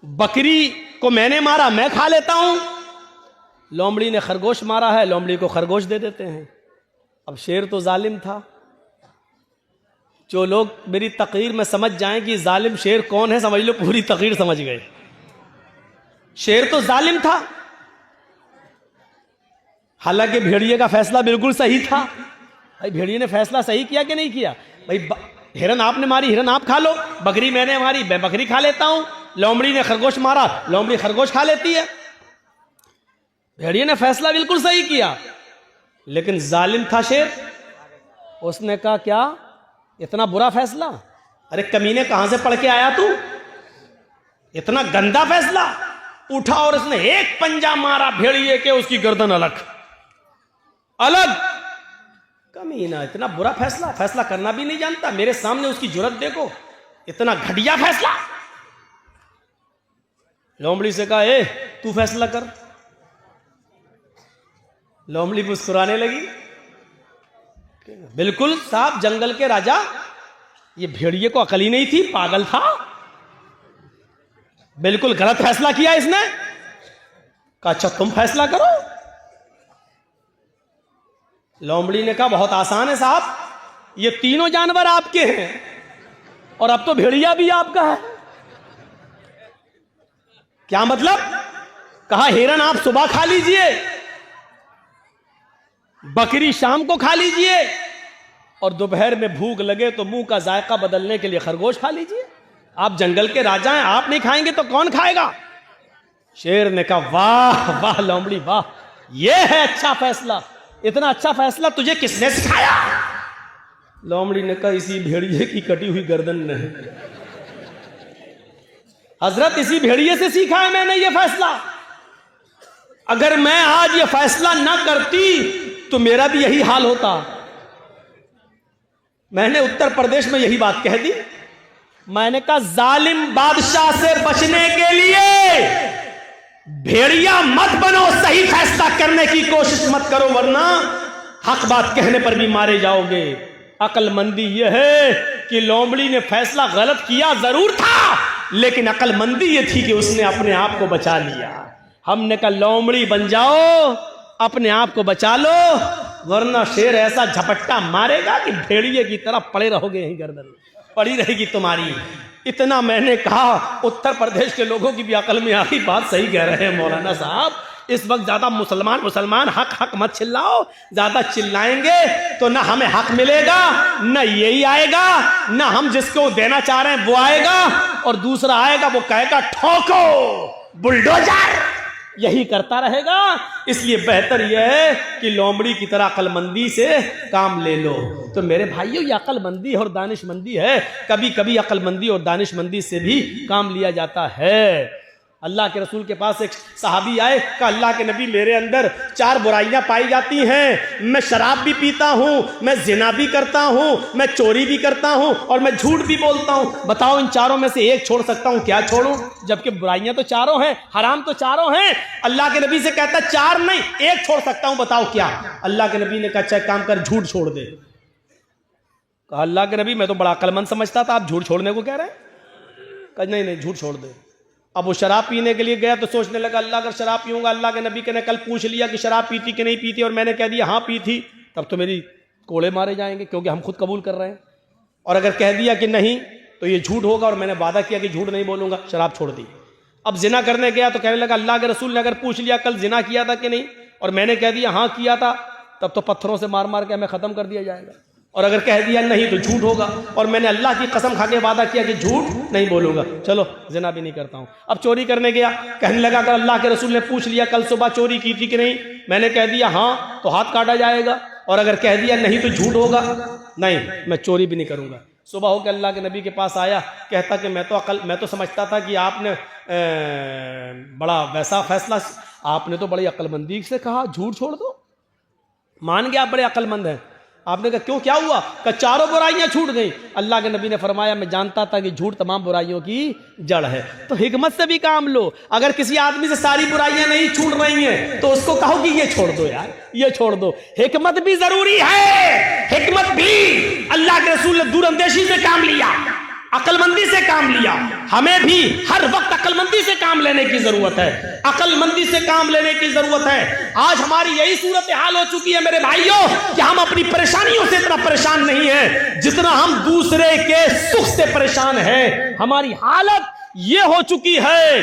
बकरी को मैंने मारा, मैं खा लेता हूं। लोमड़ी ने खरगोश मारा है, लोमड़ी को खरगोश दे देते हैं। अब शेर तो जालिम था। जो लोग मेरी तकरीर में समझ जाएं कि जालिम शेर कौन है, समझ लो पूरी तकरीर समझ गए। शेर तो जालिम था, हालांकि भेड़िए का फैसला बिल्कुल सही था। भाई भेड़िए ने फैसला सही किया कि नहीं किया? भाई हिरन आपने मारी, हिरन आप खा लो, बकरी मैंने मारी, मैं बकरी खा लेता हूं। लोमड़ी ने खरगोश मारा, लोमड़ी खरगोश खा लेती है। भेड़िए ने फैसला बिल्कुल सही किया, लेकिन जालिम था शेर। उसने कहा क्या इतना बुरा फैसला? अरे कमीने कहां से पढ़ के आया तू, इतना गंदा फैसला? उठा और उसने एक पंजा मारा भेड़िए के, उसकी गर्दन अलग अलग। कमीना इतना बुरा फैसला, फैसला करना भी नहीं जानता, मेरे सामने उसकी जुर्रत देखो, इतना घटिया फैसला। लोमड़ी से कहा ए तू फैसला कर। लोमड़ी मुस्कुराने लगी, बिल्कुल साहब जंगल के राजा, ये भेड़िए को अकल ही नहीं थी, पागल था, बिल्कुल गलत फैसला किया इसने। कहा अच्छा तुम फैसला करो। लोमड़ी ने कहा बहुत आसान है साहब, ये तीनों जानवर आपके हैं और अब तो भेड़िया भी आपका है। क्या मतलब? कहा हिरन आप सुबह खा लीजिए, बकरी शाम को खा लीजिए, और दोपहर में भूख लगे तो मुंह का जायका बदलने के लिए खरगोश खा लीजिए। आप जंगल के राजा हैं, आप नहीं खाएंगे तो कौन खाएगा? शेर ने कहा वाह वाह लोमड़ी वाह, यह है अच्छा फैसला, इतना अच्छा फैसला तुझे किसने सिखाया? लोमड़ी ने कहा इसी भेड़िए की कटी हुई गर्दन ने। हजरत इसी भेड़िए से सीखा है मैंने ये फैसला। अगर मैं आज ये फैसला ना करती तो मेरा भी यही हाल होता। मैंने उत्तर प्रदेश में यही बात कह दी। मैंने कहा जालिम बादशाह से बचने के लिए भेड़िया मत बनो, सही फैसला करने की कोशिश मत करो, वरना हक बात कहने पर भी मारे जाओगे। अक्लमंदी यह है कि लोमड़ी ने फैसला गलत किया जरूर था, लेकिन अक्लमंदी यह थी कि उसने अपने आप को बचा लिया। हमने कहा लोमड़ी बन जाओ, अपने आप को बचा लो, वरना शेर ऐसा झपट्टा मारेगा कि भेड़िए की तरह पड़े रहोगे, यहीं गर्दन पड़ी रहेगी तुम्हारी। इतना मैंने कहा, उत्तर प्रदेश के लोगों की भी अकल में आ गई, बात सही कह रहे हैं मौलाना साहब। इस वक्त ज्यादा मुसलमान हक हक मत चिल्लाओ, ज्यादा चिल्लाएंगे तो ना हमें हक मिलेगा, ना यही आएगा, ना हम जिसको देना चाह रहे हैं वो आएगा, और दूसरा आएगा वो कहेगा ठोको बुलडोजर, यही करता रहेगा। इसलिए बेहतर यह है कि लोमड़ी की तरह अक्लमंदी से काम ले लो। तो मेरे भाइयों, ये अक्लमंदी और दानिशमंदी है। कभी कभी अक्लमंदी और दानिशमंदी से भी काम लिया जाता है। अल्लाह के रसूल के पास एक सहाबी आए, कहा अल्लाह के नबी, मेरे अंदर 4 बुराइयां पाई जाती हैं। मैं शराब भी पीता हूं, मैं जिना भी करता हूं, मैं चोरी भी करता हूं और मैं झूठ भी बोलता हूं। बताओ इन चारों में से एक छोड़ सकता हूं, क्या छोड़ूं? जबकि बुराइयां तो चारों हैं, हराम तो चारों हैं। अल्लाह के नबी से कहता 4 नहीं, 1 छोड़ सकता हूं, बताओ क्या? अल्लाह के नबी ने कहा अच्छा काम कर, झूठ छोड़ दे। कहा अल्लाह के नबी, मैं तो बड़ा अक्लमंद समझता था, आप झूठ छोड़ने को कह रहे हैं? कहा नहीं नहीं, झूठ छोड़ दे। अब वो शराब पीने के लिए गया तो सोचने लगा अल्लाह अगर शराब पीऊंगा, अल्लाह के नबी ने कल पूछ लिया कि शराब पीती कि नहीं पीती और मैंने कह दिया हाँ पी थी, तब तो मेरी कोड़े मारे जाएंगे, क्योंकि हम खुद कबूल कर रहे हैं। और अगर कह दिया कि नहीं तो ये झूठ होगा, और मैंने वादा किया कि झूठ नहीं बोलूंगा, शराब छोड़ दी। अब जिना करने गया तो कहने लगा अल्लाह के रसूल ने अगर पूछ लिया कल जिना किया था कि नहीं, और मैंने कह दिया हाँ किया था, तब तो पत्थरों से मार मार के हमें खत्म कर दिया जाएगा। और अगर कह दिया नहीं तो झूठ होगा, और मैंने अल्लाह की कसम खा के वादा किया कि झूठ नहीं बोलूंगा, चलो जिना भी नहीं करता हूं। अब चोरी करने गया, कहने लगा अगर अल्लाह के रसूल ने पूछ लिया कल सुबह चोरी की थी कि नहीं, मैंने कह दिया हाँ तो हाथ काटा जाएगा, और अगर कह दिया नहीं तो झूठ होगा, नहीं मैं चोरी भी नहीं करूंगा। सुबह होकर अल्लाह के नबी के पास आया, कहता कि मैं तो समझता था कि आपने बड़ा वैसा फैसला, आपने तो बड़ी अक्लमंदी से कहा झूठ छोड़ दो, मान गया आप बड़े अक्लमंद हैं। आपने कहा क्यों, क्या हुआ? कि 4 बुराइयां छूट गई। अल्लाह के नबी ने फरमाया मैं जानता था कि झूठ तमाम बुराइयों की जड़ है। तो हिकमत से भी काम लो। अगर किसी आदमी से सारी बुराइयां नहीं छूट रही हैं तो उसको कहो कि ये छोड़ दो यार, ये छोड़ दो। हिकमत भी जरूरी है, हिकमत भी। अल्लाह के रसूल ने दूरंदेशी से काम लिया, अक्लमंदी से काम लिया। हमें भी हर वक्त अक्लमंदी से काम लेने की जरूरत है, अक्लमंदी से काम लेने की जरूरत है। आज हमारी यही सूरत हाल हो चुकी है मेरे भाइयों कि हम अपनी परेशानियों से इतना परेशान नहीं है जितना हम दूसरे के सुख से परेशान हैं। हमारी हालत यह हो चुकी है।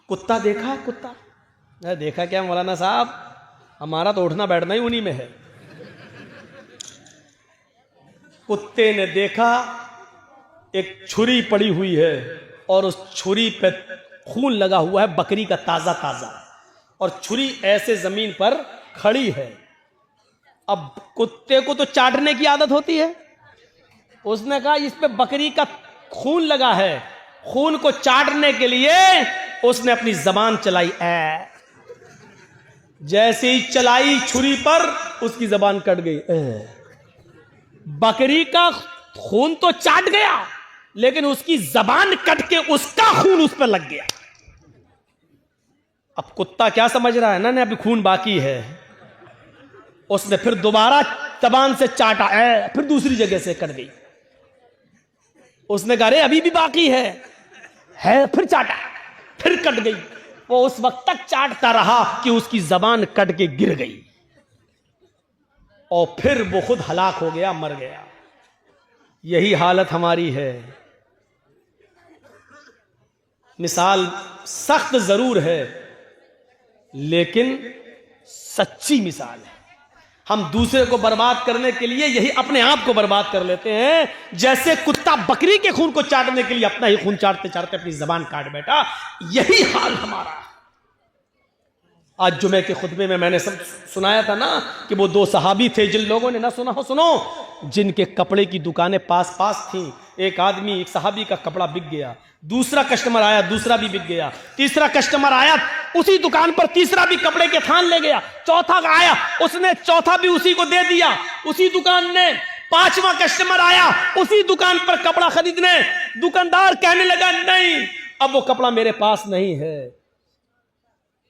कुत्ता देखा है? कुत्ता देखा क्या मौलाना साहब? हमारा तो उठना बैठना ही उन्हीं में है। कुत्ते ने देखा एक छुरी पड़ी हुई है और उस छुरी पे खून लगा हुआ है बकरी का ताजा ताजा, और छुरी ऐसे जमीन पर खड़ी है। अब कुत्ते को तो चाटने की आदत होती है, उसने कहा इस पे बकरी का खून लगा है, खून को चाटने के लिए उसने अपनी जबान चलाई। जैसे ही चलाई छुरी पर उसकी जबान कट गई। बकरी का खून तो चाट गया लेकिन उसकी जबान कट के उसका खून उस पर लग गया। अब कुत्ता क्या समझ रहा है ना, अभी खून बाकी है। उसने फिर दोबारा जबान से चाटा, फिर दूसरी जगह से कट गई। उसने कहा अरे अभी भी बाकी है, फिर चाटा, फिर कट गई। वो उस वक्त तक चाटता रहा कि उसकी जबान कट के गिर गई, और फिर वो खुद हलाक हो गया, मर गया। यही हालत हमारी है। मिसाल सख्त जरूर है लेकिन सच्ची मिसाल है। हम दूसरे को बर्बाद करने के लिए यही अपने आप को बर्बाद कर लेते हैं। जैसे कुत्ता बकरी के खून को चाटने के लिए अपना ही खून चाटते चाटते अपनी जबान काट बैठा, यही हाल हमारा है। आज जुमे के खुतबे में मैंने सब सुनाया था ना कि वो 2 सहाबी थे, जिन लोगों ने ना सुना हो सुनो, जिनके कपड़े की दुकानें पास पास थी। एक आदमी, एक सहाबी का कपड़ा बिक गया, दूसरा कस्टमर आया, दूसरा भी बिक गया, तीसरा कस्टमर आया, उसी दुकान पर तीसरा भी कपड़े के थान ले गया, चौथा आया, उसने चौथा भी उसी को दे दिया उसी दुकान ने, 5वां कस्टमर आया उसी दुकान पर कपड़ा खरीदने। दुकानदार कहने लगा नहीं, अब वो कपड़ा मेरे पास नहीं है,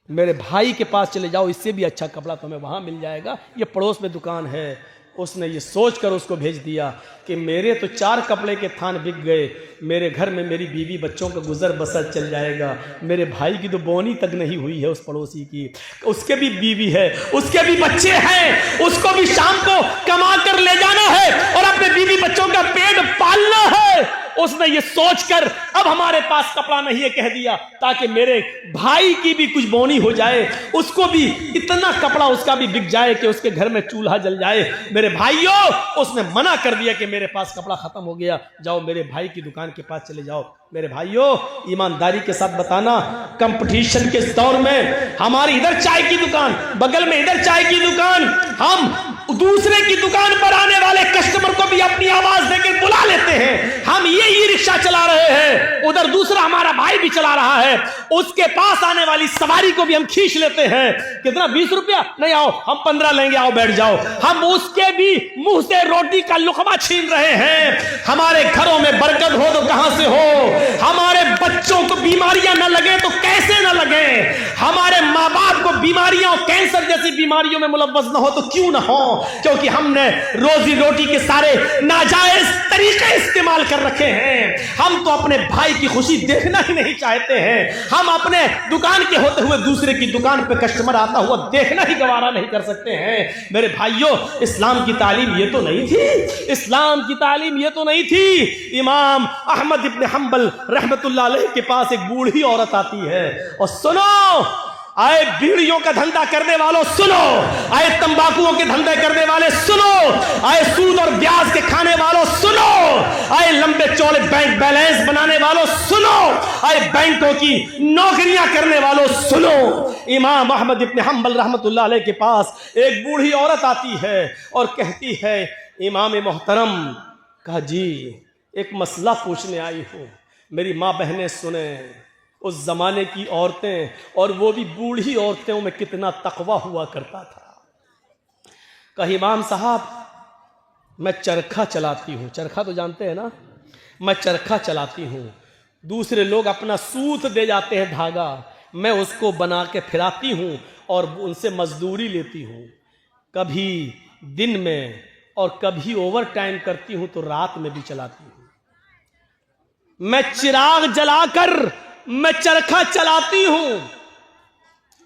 मेरे भाई के पास चले जाओ, इससे भी अच्छा कपड़ा तुम्हें वहां मिल जाएगा, ये पड़ोस में दुकान है। उसने ये सोचकर उसको भेज दिया कि मेरे तो 4 कपड़े के थान बिक गए, मेरे घर में मेरी बीवी बच्चों का गुजर बसर चल जाएगा। मेरे भाई की तो बोनी तक नहीं हुई है उस पड़ोसी की, उसके भी बीवी है, उसके भी बच्चे हैं, उसको भी शाम को कमा कर ले जाना है और अपने बीवी बच्चों का पेट पालना है। उसने ये सोचकर अब हमारे पास कपड़ा नहीं है कह दिया ताकि मेरे भाई की भी कुछ बोनी हो जाए, उसको भी इतना कपड़ा उसका भी बिक जाए कि उसके घर में चूल्हा जल जाए। मेरे भाइयों, उसने मना कर दिया कि मेरे पास कपड़ा खत्म हो गया, जाओ मेरे भाई की दुकान के पास चले जाओ। मेरे भाइयों, ईमानदारी के साथ बताना, कंपटीशन के दौर में हमारी इधर चाय की दुकान, बगल में इधर चाय की दुकान, हम दूसरे की दुकान पर आने वाले कस्टमर को भी अपनी आवाज देकर बुला लेते हैं। हम ये ई रिक्शा चला रहे हैं, उधर दूसरा हमारा भाई भी चला रहा है, उसके पास आने वाली सवारी को भी हम खींच लेते हैं। कितना? 20 रुपया? नहीं, आओ हम 15 लेंगे, आओ बैठ जाओ। हम उसके भी मुंह से रोटी का लुकमा छीन रहे हैं। हमारे घरों में बरकत हो तो कहां से हो? हमारे बच्चों को बीमारियां न लगे तो कैसे न लगे? हमारे माँ बाप को बीमारियां और कैंसर जैसी बीमारियों में मुलव्वस न हो तो क्यों न हो? क्योंकि हमने रोजी रोटी के सारे नाजायज तरीके इस्तेमाल कर रखे हैं। हम तो अपने भाई की खुशी देखना ही नहीं चाहते हैं। हम अपने दुकान के होते हुए दूसरे की दुकान पे कस्टमर आता हुआ देखना ही गवारा नहीं कर सकते हैं। मेरे भाइयों, इस्लाम की तालीम ये तो नहीं थी, इस्लाम की तालीम ये तो नहीं थी। इमाम अहमद इब्न हंबल रहमतुल्लाह अलैह के पास एक बूढ़ी औरत आती है और सुनो, आए बीड़ियों का धंधा करने वालों सुनो, आए तंबाकुओं के धंधे करने वाले सुनो, आए सूद और ब्याज के खाने वालों सुनो, आए लंबे चौड़े बैंक बैलेंस बनाने वालों सुनो, आए बैंकों की नौकरियां करने वालों सुनो। इमाम अहमद इब्न हंबल रहमतुल्लाह अलैह के पास एक बूढ़ी औरत आती है और कहती है, इमाम मोहतरम, कहा जी एक मसला पूछने आई हूं, मेरी माँ बहनें सुने। उस जमाने की औरतें, और वो भी बूढ़ी औरतों में कितना तकवा हुआ करता था। कहा इमाम साहब, मैं चरखा चलाती हूँ। चरखा तो जानते हैं ना? मैं चरखा चलाती हूँ, दूसरे लोग अपना सूत दे जाते हैं धागा, मैं उसको बना के फिराती हूँ और उनसे मजदूरी लेती हूँ। कभी दिन में और कभी ओवर टाइम करती हूँ तो रात में भी चलाती हूँ। मैं चिराग जलाकर मैं चरखा चलाती हूं।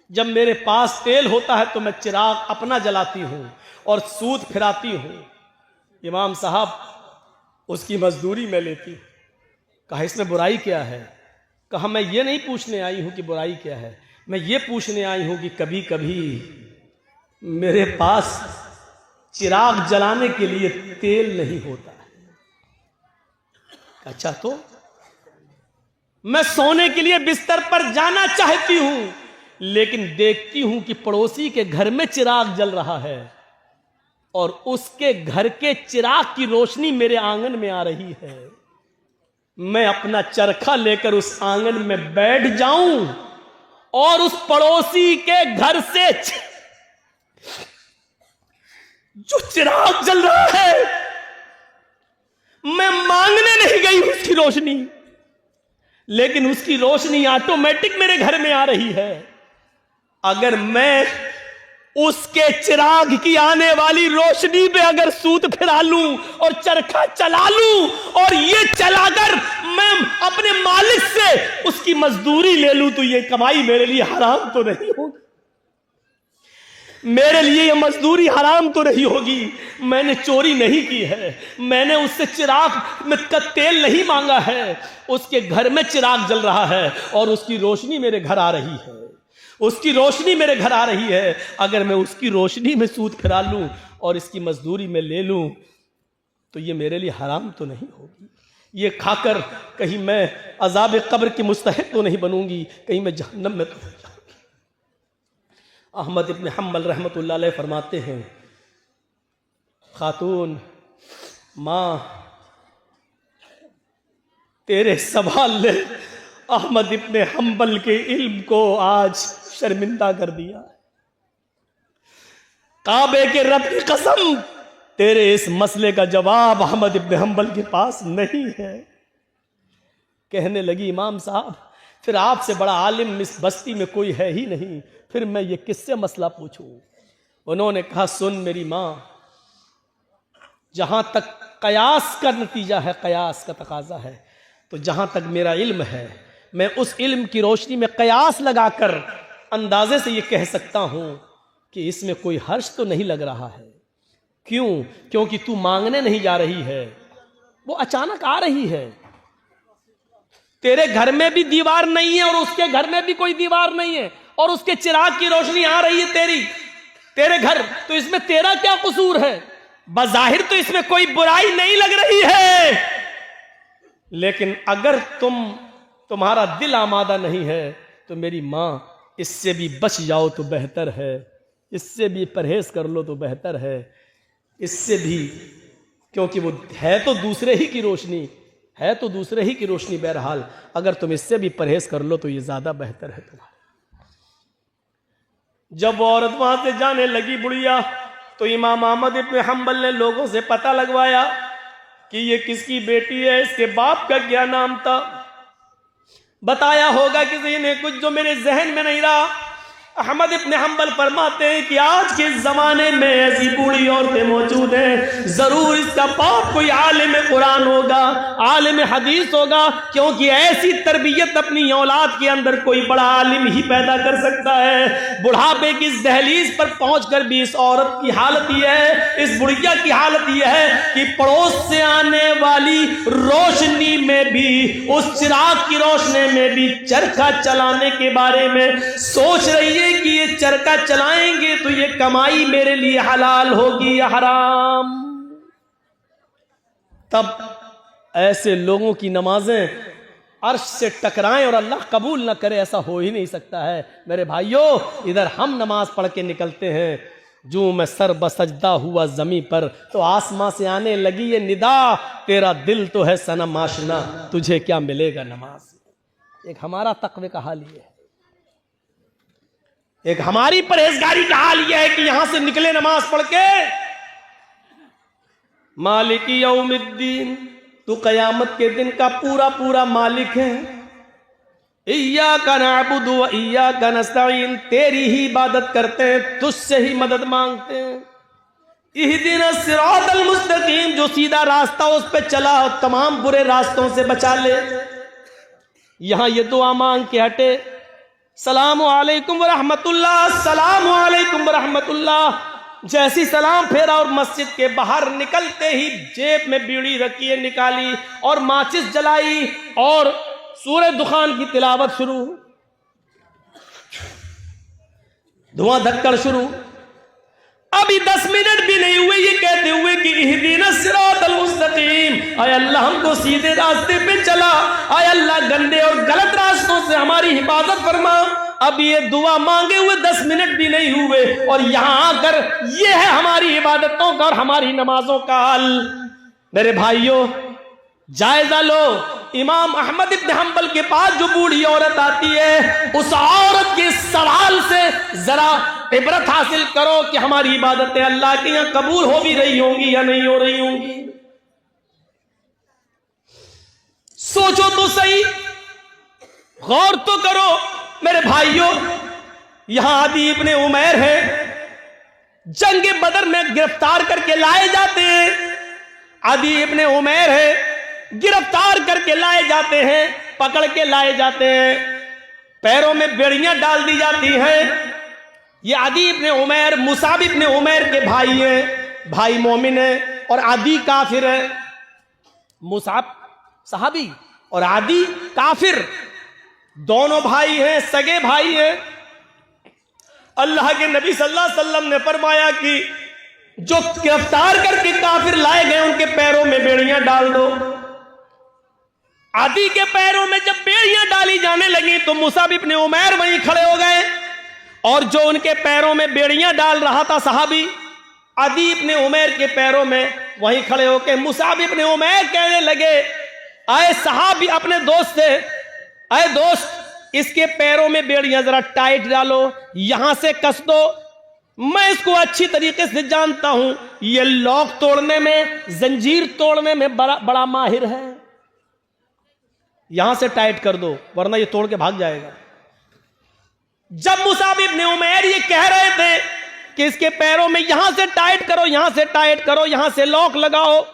जब मेरे पास तेल होता है तो मैं चिराग अपना जलाती हूं और सूत फिराती हूं। इमाम साहब, उसकी मजदूरी मैं लेती हूं। कहा इसमें बुराई क्या है? कहा मैं ये नहीं पूछने आई हूं कि बुराई क्या है, मैं ये पूछने आई हूं कि कभी कभी मेरे पास चिराग जलाने के लिए तेल नहीं होता है। अच्छा, तो मैं सोने के लिए बिस्तर पर जाना चाहती हूं, लेकिन देखती हूं कि पड़ोसी के घर में चिराग जल रहा है और उसके घर के चिराग की रोशनी मेरे आंगन में आ रही है। मैं अपना चरखा लेकर उस आंगन में बैठ जाऊं और उस पड़ोसी के घर से जो चिराग जल रहा है, मैं मांगने नहीं गई उसकी रोशनी, लेकिन उसकी रोशनी ऑटोमेटिक मेरे घर में आ रही है। अगर मैं उसके चिराग की आने वाली रोशनी पे अगर सूत फिरा लूं और चरखा चला लूं और ये चलाकर मैं अपने मालिक से उसकी मजदूरी ले लूं, तो ये कमाई मेरे लिए हराम तो नहीं होगी? मेरे लिए ये मजदूरी हराम तो नहीं होगी? मैंने चोरी नहीं की है, मैंने उससे चिराग में का तेल नहीं मांगा है। उसके घर में चिराग जल रहा है और उसकी रोशनी मेरे घर आ रही है, उसकी रोशनी मेरे घर आ रही है। अगर मैं उसकी रोशनी में सूत फिरा लूं और इसकी मजदूरी में ले लूं तो ये मेरे लिए हराम तो नहीं होगी? ये खाकर कहीं मैं अजाब कब्र की मुस्तहिक तो नहीं बनूंगी, कहीं मैं जहन्नम में तो नहीं जाऊंगी? अहमद इब्न हंबल रहमतुल्लाह अलैह फरमाते हैं, खातून माँ, तेरे सवाल ने अहमद इब्न हंबल के इल्म को आज शर्मिंदा कर दिया। काबे के रब की कसम, तेरे इस मसले का जवाब अहमद इब्न हंबल के पास नहीं है। कहने लगी, इमाम साहब, फिर आपसे बड़ा आलिम इस बस्ती में कोई है ही नहीं, फिर मैं ये किससे मसला पूछूं? उन्होंने कहा, सुन मेरी माँ, जहां तक कयास का नतीजा है, कयास का तकाजा है, तो जहां तक मेरा इल्म है मैं उस इल्म की रोशनी में कयास लगाकर अंदाजे से ये कह सकता हूं कि इसमें कोई हर्ष तो नहीं लग रहा है। क्यों? क्योंकि तू मांगने नहीं जा रही है, वो अचानक आ रही है। तेरे घर में भी दीवार नहीं है और उसके घर में भी कोई दीवार नहीं है, और उसके चिराग की रोशनी आ रही है तेरे घर, तो इसमें तेरा क्या कसूर है? बज़ाहिर तो इसमें कोई बुराई नहीं लग रही है, लेकिन अगर तुम्हारा दिल आमादा नहीं है तो मेरी मां, इससे भी बच जाओ तो बेहतर है, इससे भी परहेज कर लो तो बेहतर है, इससे भी, क्योंकि वो है तो दूसरे ही की रोशनी, है तो दूसरे ही की रोशनी। बहरहाल अगर तुम इससे भी परहेज कर लो तो ये ज्यादा बेहतर है तुम्हारा। जब वो औरत वहां से जाने लगी बुढ़िया, तो इमाम अहमद इब्न हंबल ने लोगों से पता लगवाया कि ये किसकी बेटी है, इसके बाप का क्या नाम था। बताया होगा किसी ने कुछ जो मेरे जहन में नहीं रहा। अहमद इब्न हंबल फरमाते हैं कि आज के जमाने में ऐसी बूढ़ी औरतें मौजूद हैं, जरूर इसका बाप कोई आलिम कुरान होगा, आलिम हदीस होगा, क्योंकि ऐसी तरबियत अपनी औलाद के अंदर कोई बड़ा आलिम ही पैदा कर सकता है। बुढ़ापे की इस दहलीज पर पहुंचकर भी इस औरत की हालत यह है, इस बुढ़िया की हालत यह है कि पड़ोस से आने वाली रोशनी में भी, उस चिराग की रोशनी में भी चरखा चलाने के बारे में सोच रही है कि ये चरखा चलाएंगे तो ये कमाई मेरे लिए हलाल होगी या हराम। तब ऐसे लोगों की नमाजें अर्श से टकराएं और अल्लाह कबूल ना करे, ऐसा हो ही नहीं सकता है। मेरे भाइयों, इधर हम नमाज पढ़ के निकलते हैं, जो मैं सर बसजदा हुआ जमी पर, तो आसमां से आने लगी ये निदा, तेरा दिल तो है सनम आशना, तुझे क्या मिलेगा नमाज। एक हमारा तकवे का हाल ये है, एक हमारी परहेजगारी का हाल यह है कि यहां से निकले नमाज पढ़ के, मालिकी यौमिद्दीन, तू कयामत के दिन का पूरा पूरा मालिक है। इय्याका नअबुदु व इय्याका नस्तईन, तेरी ही इबादत करते हैं, तुझसे ही मदद मांगते हैं। इहदिनस सिरातल मुस्तकीम, जो सीधा रास्ता उस पे चला और तमाम बुरे रास्तों से बचा ले। यहां ये दुआ मांग के हटे, सलाम अलैकुम व रहमतुल्लाह, सलाम अलैकुम व रहमतुल्लाह। जैसी सलाम फेरा और मस्जिद के बाहर निकलते ही जेब में बीड़ी रखी है, निकाली और माचिस जलाई और सूरह दुखान की तिलावत शुरू, धुआं धक्कड़ शुरू। अभी 10 मिनट भी नहीं हुए ये कहते हुए कि इहदिनस सिरातल मुस्तकीम, आय अल्लाह हमको सीधे रास्ते पे चला, आय अल्लाह गंदे और गलत रास्तों से हमारी हिफाजत फरमा। अब ये दुआ मांगे हुए 10 मिनट भी नहीं हुए और यहां आकर ये है हमारी इबादतों का और हमारी नमाजों का हाल। मेरे भाइयों, जायजा लो, इमाम अहमद इब्न हंबल के पास जो बूढ़ी औरत आती है, उस औरत के सवाल से जरा इबरत हासिल करो कि हमारी इबादतें अल्लाह के यहां कबूल हो भी रही होंगी या नहीं हो रही होंगी। सोचो तो सही, गौर तो करो। मेरे भाइयों, यहां आदि इब्ने उमैर है, जंग बदर में गिरफ्तार करके लाए जाते हैं। आदि इब्ने उमैर है, गिरफ्तार करके लाए जाते हैं, पकड़ के लाए जाते हैं, पैरों में बेड़ियां डाल दी जाती हैं। ये आदि इब्ने उमैर मुसाब इब्ने उमैर के भाई हैं, भाई मोमिन है और आदि काफिर है। मुसाब सहाबी और आदि काफिर, दोनों भाई हैं, सगे भाई हैं। अल्लाह के नबी सल्लल्लाहु अलैहि वसल्लम ने फरमाया कि जो गिरफ्तार करके काफिर लाए गए उनके पैरों में बेड़ियां डाल दो। आदि के पैरों में जब बेड़ियां डाली जाने लगी तो मुसाब इब्ने उमैर वहीं खड़े हो गए और जो उनके पैरों में बेड़ियां डाल रहा था सहाबी, आदि इब्ने उमैर के पैरों में वहीं खड़े होकर मुसाब इब्ने उमैर कहने लगे, आए सहाबी अपने दोस्त से, आए दोस्त इसके पैरों में बेड़ियां जरा टाइट डालो, यहां से कस दो, मैं इसको अच्छी तरीके से जानता हूं, ये लॉक तोड़ने में, जंजीर तोड़ने में बड़ा माहिर है, यहां से टाइट कर दो वरना ये तोड़ के भाग जाएगा। जब मुसाब इब्ने उमैर ये कह रहे थे कि इसके पैरों में यहां से टाइट करो, यहां से टाइट करो, यहां से लॉक लगाओ।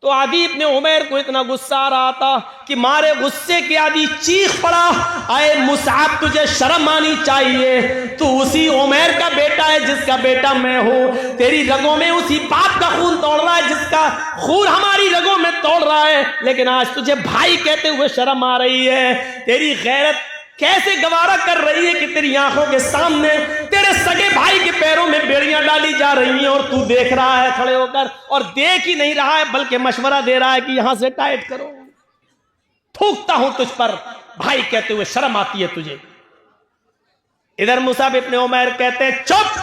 तो आदि इब्ने उमैर को इतना गुस्सा आ रहा था कि मारे गुस्से के आदि चीख पड़ा, आए मुसअब तुझे शर्म आनी चाहिए, तू उसी उमैर का बेटा है जिसका बेटा मैं हूं, तेरी रगों में उसी बाप का खून दौड़ रहा है जिसका खून हमारी रगों में दौड़ रहा है, लेकिन आज तुझे भाई कहते हुए शर्म आ रही है। तेरी गैरत कैसे गवारा कर रही है कि तेरी आंखों के सामने तेरे सगे भाई के पैरों में बेड़ियां डाली जा रही हैं और तू देख रहा है खड़े होकर, और देख ही नहीं रहा है बल्कि मशवरा दे रहा है कि यहां से टाइट करो। थूकता हूं तुझ पर भाई कहते हुए शर्म आती है तुझे। इधर मुसअब इब्ने उमैर कहते हैं चुप,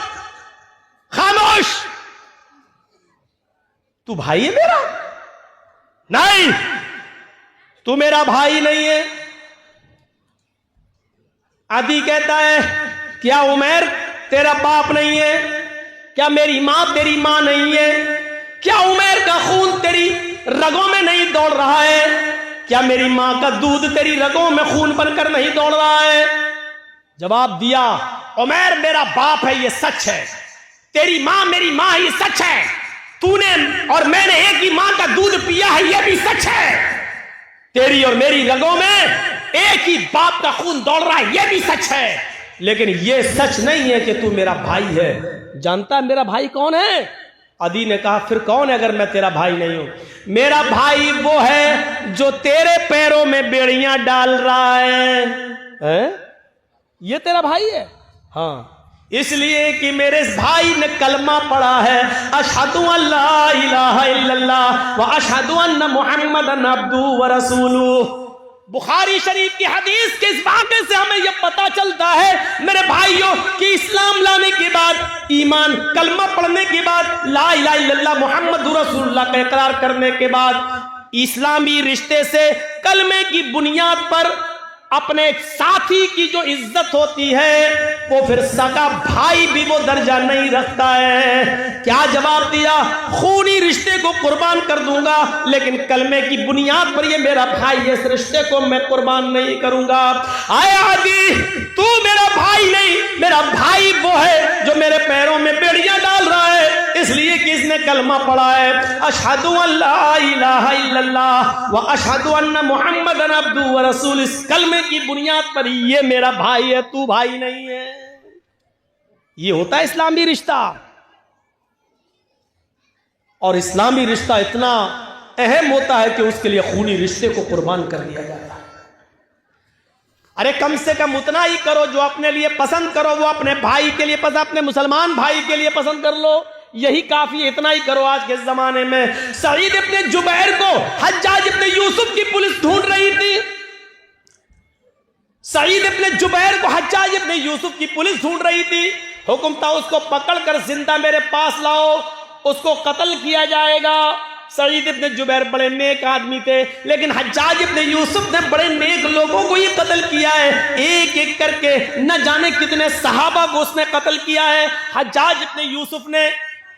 खामोश, तू भाई है मेरा? नहीं, तू मेरा भाई नहीं है। आदि कहता है क्या उमैर तेरा बाप नहीं है? क्या मेरी मां तेरी मां नहीं है? क्या उमैर का खून तेरी रगों में नहीं दौड़ रहा है? क्या मेरी मां का दूध तेरी रगों में खून बनकर नहीं दौड़ रहा है? जवाब दिया, उमैर मेरा बाप है, ये सच है। तेरी मां मेरी मां है, ये सच है। तूने और मैंने एक ही मां का दूध पिया है, ये भी सच है। तेरी और मेरी रगों में एक ही बाप का खून दौड़ रहा है, यह भी सच है। लेकिन यह सच नहीं है कि तू मेरा भाई है। जानता है मेरा भाई कौन है? अदी ने कहा फिर कौन है अगर मैं तेरा भाई नहीं हूं? मेरा भाई वो है जो तेरे पैरों में बेड़ियां डाल रहा है? ये तेरा भाई है? हाँ, इसलिए कि मेरे भाई ने कलमा पढ़ा है, अशहदु अल्ला इलाहा इल्लल्लाह व अशहदु अन्ना मुहम्मदन अब्दुहु व रसूलुहु। बुखारी शरीफ की हदीस के इस वाक़े से हमें यह पता चलता है मेरे भाइयों कि इस्लाम लाने के बाद, ईमान कलमा पढ़ने के बाद, ला इलाहा इल्लल्लाह मुहम्मदुर रसूलुल्लाह का इकरार करने के बाद, इस्लामी रिश्ते से कलमे की बुनियाद पर अपने साथी की जो इज्जत होती है वो फिर सगा भाई भी वो दर्जा नहीं रखता है। क्या जवाब दिया? खूनी रिश्ते को कुर्बान कर दूंगा, लेकिन कलमे की बुनियाद पर ये मेरा भाई है, इस रिश्ते को मैं कुर्बान नहीं करूंगा। आया आदि, तू मेरा भाई नहीं, मेरा भाई वो है जो मेरे पैरों में बेड़ियां डाल रहा है, इसलिए कि इसने कलमा पढ़ा है, अशहदु अल्ला इलाहा इल्लल्लाह व अशहदु अन्ना मुहम्मदन अब्दुहु व रसूलुहु। इस कलमे की बुनियाद पर ये मेरा भाई है, तू भाई नहीं है। ये होता है इस्लामी रिश्ता। और इस्लामी रिश्ता इतना अहम होता है कि उसके लिए खूनी रिश्ते को कुर्बान कर दिया जाता है। अरे कम से कम उतना ही करो जो अपने लिए पसंद करो, वो अपने भाई के लिए पसंद, अपने मुसलमान भाई के लिए पसंद कर लो, यही काफी है। इतना ही करो। आज के जमाने में सईद इब्ने जुबैर को हज्जाज इब्ने यूसुफ की पुलिस ढूंढ रही थी। सईद इब्ने जुबैर को हज्जाज इब्ने यूसुफ की पुलिस ढूंढ रही थी। हुक्म था उसको पकड़कर जिंदा मेरे पास लाओ, उसको कत्ल किया जाएगा। सईद इब्ने जुबैर बड़े नेक आदमी थे, लेकिन हज्जाज इब्ने यूसुफ ने बड़े नेक लोगों को ही कत्ल किया है। एक एक करके न जाने कितने सहाबा को उसने कत्ल किया है। हज्जाज इब्ने यूसुफ ने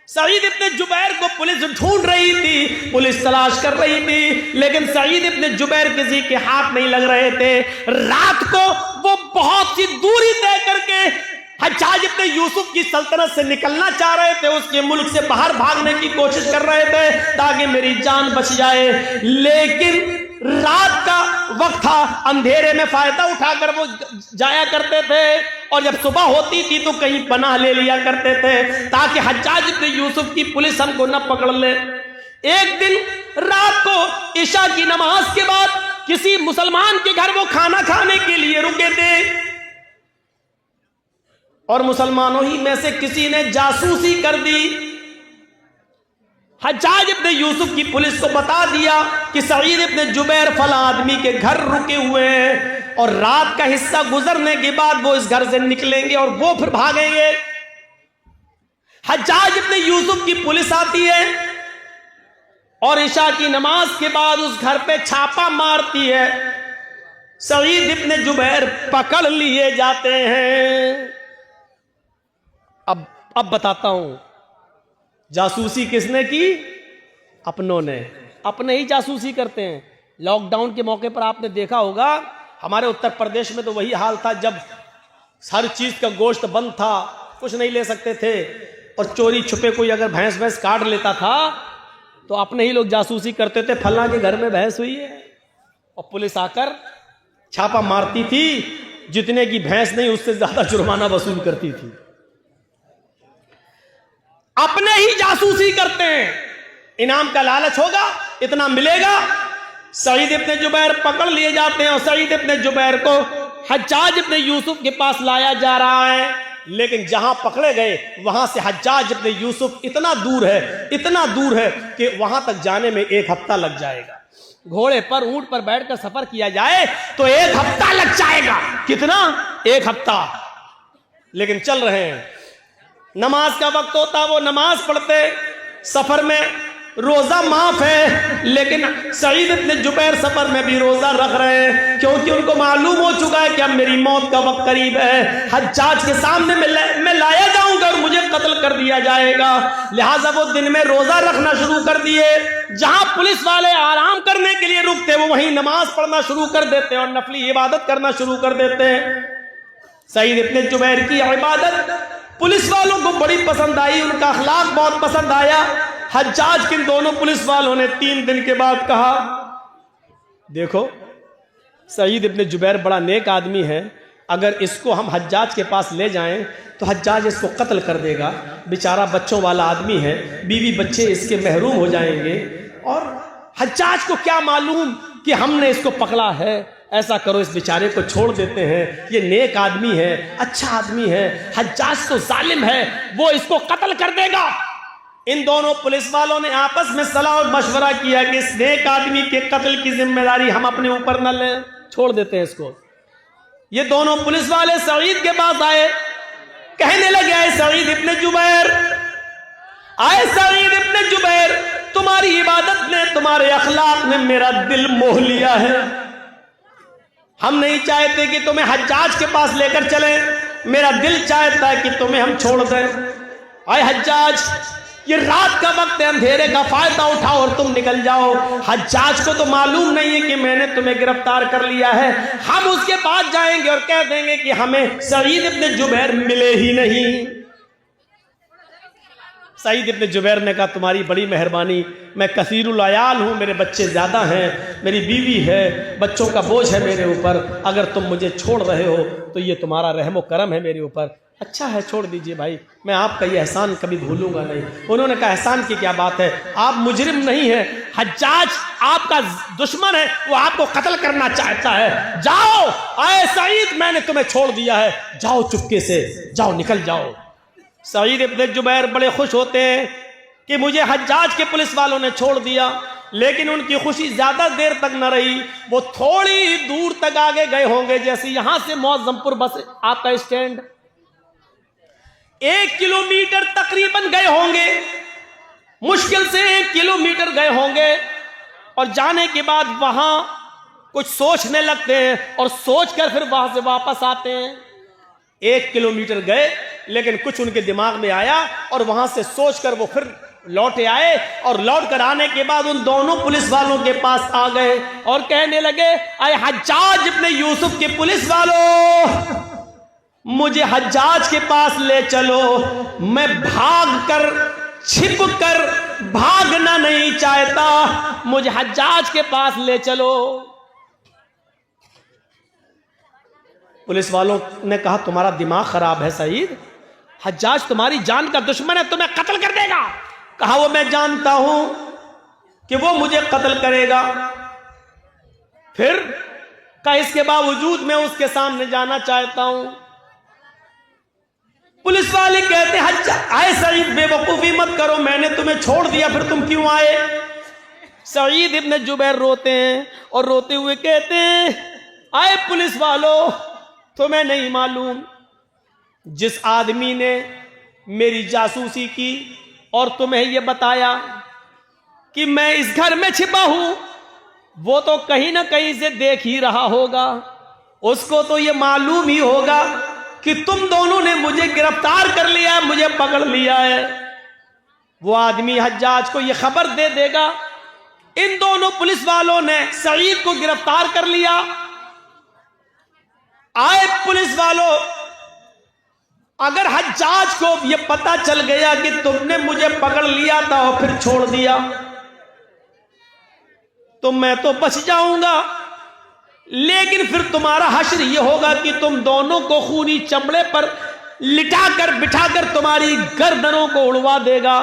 सईद इब्ने जुबैर को पुलिस ढूंढ रही थी, पुलिस तलाश कर रही थी, लेकिन सईद इब्ने जुबैर किसी के हाथ नहीं लग रहे थे। रात को वो बहुत सी दूरी तय करके हज्जाज इब्ने यूसुफ की सल्तनत से निकलना चाह रहे थे, उसके मुल्क से बाहर भागने की कोशिश कर रहे थे ताकि मेरी जान बच जाए। लेकिन रात का वक्त था, अंधेरे में फायदा उठाकर वो जाया करते थे, और जब सुबह होती थी तो कहीं पनाह ले लिया करते थे ताकि हज्जाज इब्ने यूसुफ की पुलिस हमको न पकड़ ले। एक दिन रात को इशा की नमाज के बाद किसी मुसलमान के घर वो खाना खाने के लिए रुके थे, और मुसलमानों ही में से किसी ने जासूसी कर दी। हज्जाज इब्ने यूसुफ की पुलिस को बता दिया कि सईद इब्ने जुबैर फला आदमी के घर रुके हुए हैं, और रात का हिस्सा गुजरने के बाद वो इस घर से निकलेंगे और वो फिर भागेंगे। हज्जाज इब्ने यूसुफ की पुलिस आती है और इशा की नमाज के बाद उस घर पे छापा मारती है। सईद इब्ने जुबैर पकड़ लिए जाते हैं। अब बताता हूं, जासूसी किसने की? अपनों ने। अपने ही जासूसी करते हैं। लॉकडाउन के मौके पर आपने देखा होगा, हमारे उत्तर प्रदेश में तो वही हाल था। जब हर चीज का गोश्त बंद था, कुछ नहीं ले सकते थे। और चोरी छुपे कोई अगर भैंस भैंस काट लेता था तो अपने ही लोग जासूसी करते थे, फलां के घर में भैंस हुई है, और पुलिस आकर छापा मारती थी, जितने की भैंस नहीं उससे ज्यादा जुर्माना वसूल करती थी। अपने ही जासूसी करते हैं, इनाम का लालच होगा, इतना मिलेगा। सईद इब्ने जुबैर पकड़ लिए जाते हैं और सईद इब्ने जुबैर को हज्जाज इब्ने यूसुफ के पास लाया जा रहा है। लेकिन जहां पकड़े गए वहां से हज्जाज इब्ने यूसुफ इतना दूर है कि वहां तक जाने में 1 हफ्ता लग जाएगा। घोड़े पर ऊंट पर बैठकर सफर किया जाए तो 1 हफ्ता लग जाएगा। कितना? 1 हफ्ता। लेकिन चल रहे हैं, नमाज का वक्त होता, वो नमाज पढ़ते, सफर में रोजा माफ है, लेकिन सईद इब्ने जुबैर सफर में भी रोजा रख रहे हैं, क्योंकि उनको मालूम हो चुका है कि अब मेरी मौत का वक्त करीब है, हज्जाज के सामने मैं लाया जाऊंगा और मुझे कत्ल कर दिया जाएगा। लिहाजा वो दिन में रोजा रखना शुरू कर दिए। जहां पुलिस वाले आराम करने के लिए रुकते वो वहीं नमाज पढ़ना शुरू कर देते और नफली इबादत करना शुरू कर देते। सईद इब्ने जुबैर की इबादत पुलिस वालों को बड़ी पसंद आई, उनका अखलाक बहुत पसंद आया। हज्जाज किन दोनों पुलिस वालों ने 3 दिन के बाद कहा, देखो सईद इब्ने जुबैर बड़ा नेक आदमी है, अगर इसको हम हज्जाज के पास ले जाएं तो हज्जाज इसको कत्ल कर देगा, बेचारा बच्चों वाला आदमी है, बीवी बच्चे इसके महरूम हो जाएंगे, और हज्जाज को क्या मालूम कि हमने इसको पकड़ा है। ऐसा करो, इस बेचारे को छोड़ देते हैं, ये नेक आदमी है, अच्छा आदमी है, हज्जाज तो जालिम है, वो इसको कत्ल कर देगा। इन दोनों पुलिस वालों ने आपस में सलाह और मशवरा किया कि इस नेक आदमी के कत्ल की जिम्मेदारी हम अपने ऊपर न लें, छोड़ देते हैं इसको। ये दोनों पुलिस वाले सईद के पास आए, कहने लगे, आए सईद इब्ने जुबैर, तुम्हारी इबादत ने, तुम्हारे अखलाक ने मेरा दिल मोह लिया है। हम नहीं चाहते कि तुम्हें हज्जाज के पास लेकर चले, मेरा दिल चाहता है कि तुम्हें हम छोड़ दें। आए हज्जाज, ये रात का वक्त है, अंधेरे का फायदा उठाओ और तुम निकल जाओ। हज्जाज को तो मालूम नहीं है कि मैंने तुम्हें गिरफ्तार कर लिया है, हम उसके पास जाएंगे और कह देंगे कि हमें सईद इब्ने जुबैर मिले ही नहीं। सईद इब्ने जुबैर ने कहा, तुम्हारी बड़ी मेहरबानी, मैं कसीरुल अयाल हूँ, मेरे बच्चे ज़्यादा हैं, मेरी बीवी है, बच्चों का बोझ है मेरे ऊपर, अगर तुम मुझे छोड़ रहे हो तो ये तुम्हारा रहमो करम है मेरे ऊपर। अच्छा है, छोड़ दीजिए भाई, मैं आपका ये एहसान कभी भूलूंगा नहीं। उन्होंने कहा, एहसान की क्या बात है, आप मुजरिम नहीं है, हज्जाज आपका दुश्मन है, वो आपको कत्ल करना चाहता है, जाओ। आए सईद, मैंने तुम्हें छोड़ दिया है, जाओ चुपके से, जाओ, निकल जाओ। सईद इब्ने जुबैर बड़े खुश होते हैं कि मुझे हज्जाज के पुलिस वालों ने छोड़ दिया, लेकिन उनकी खुशी ज्यादा देर तक न रही। वो थोड़ी दूर तक आगे गए होंगे, जैसे यहां से मौजमपुर बस आपका स्टैंड 1 किलोमीटर तकरीबन गए होंगे, मुश्किल से 1 किलोमीटर गए होंगे, और जाने के बाद वहां कुछ सोचने लगते हैं और सोचकर फिर वहां से वापस आते हैं। 1 किलोमीटर गए, लेकिन कुछ उनके दिमाग में आया और वहां से सोचकर वो फिर लौटे आए, और लौट कर आने के बाद उन दोनों पुलिस वालों के पास आ गए और कहने लगे, आए हज्जाज इब्ने यूसुफ के पुलिस वालों, मुझे हज्जाज के पास ले चलो, मैं भाग कर छिप कर भागना नहीं चाहता, मुझे हज्जाज के पास ले चलो। पुलिस वालों ने कहा, तुम्हारा दिमाग खराब है सईद, हज्जाज तुम्हारी जान का दुश्मन है, तुम्हें कत्ल कर देगा। कहा, वो मैं जानता हूं कि वो मुझे कत्ल करेगा, फिर का इसके बावजूद मैं उसके सामने जाना चाहता हूं। पुलिस वाले कहते, हज्जाज, आए सईद, बेवकूफी मत करो, मैंने तुम्हें छोड़ दिया, फिर तुम क्यों आए। सईद इब्ने जुबैर रोते हैं और रोते हुए कहते हैं, आए पुलिस वालों, तुम्हें नहीं मालूम, जिस आदमी ने मेरी जासूसी की और तुम्हें यह बताया कि मैं इस घर में छिपा हूं, वो तो कहीं ना कहीं से देख ही रहा होगा, उसको तो यह मालूम ही होगा कि तुम दोनों ने मुझे गिरफ्तार कर लिया है, मुझे पकड़ लिया है। वो आदमी हज्जाज को यह खबर दे देगा, इन दोनों पुलिस वालों ने सईद को गिरफ्तार कर लिया। आए पुलिस वालों, अगर हज्जाज को ये पता चल गया कि तुमने मुझे पकड़ लिया था और फिर छोड़ दिया तो मैं तो बच जाऊंगा, लेकिन फिर तुम्हारा हश्र ये होगा कि तुम दोनों को खूनी चमड़े पर लिटाकर बिठाकर तुम्हारी गर्दनों को उड़वा देगा।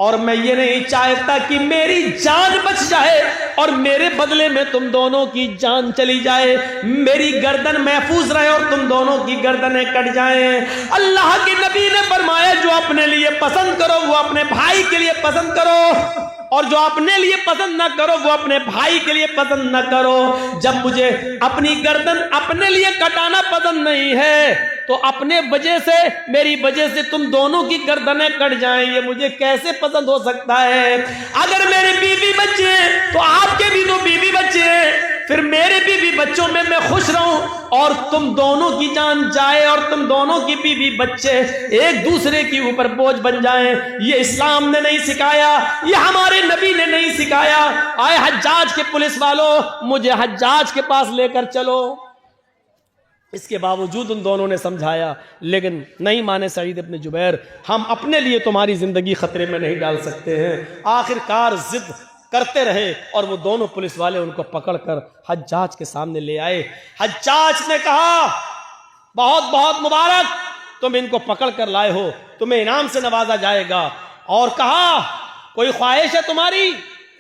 और मैं ये नहीं चाहता कि मेरी जान बच जाए और मेरे बदले में तुम दोनों की जान चली जाए, मेरी गर्दन महफूज रहे और तुम दोनों की गर्दनें कट जाएं। अल्लाह के नबी ने फरमाया जो अपने लिए पसंद करो वो अपने भाई के लिए पसंद करो, और जो अपने लिए पसंद ना करो वो अपने भाई के लिए पसंद ना करो। जब मुझे अपनी गर्दन अपने लिए कटाना पसंद नहीं है तो अपने वजह से, मेरी वजह से तुम दोनों की गर्दनें कट जाएं, ये मुझे कैसे पसंद हो सकता है। अगर मेरे बीवी बच्चे हैं तो आपके भी तो बीवी बच्चे हैं, फिर मेरे बीवी बच्चों में मैं खुश रहूं और तुम दोनों की जान जाए और तुम दोनों की बीवी बच्चे एक दूसरे के ऊपर बोझ बन जाएं। ये इस्लाम ने नहीं सिखाया, ये हमारे नबी ने नहीं सिखाया। आए हज्जाज के पुलिस वालों, मुझे हज्जाज के पास लेकर चलो। इसके बावजूद उन दोनों ने समझाया, लेकिन नहीं माने सईद इब्न जुबैर, हम अपने लिए तुम्हारी जिंदगी खतरे में नहीं डाल सकते हैं। आखिरकार जिद करते रहे और वो दोनों पुलिस वाले उनको पकड़कर हज्जाज के सामने ले आए। हज्जाज ने कहा बहुत बहुत मुबारक, तुम इनको पकड़ कर लाए हो, तुम्हें इनाम से नवाजा जाएगा। और कहा कोई ख्वाहिश है तुम्हारी?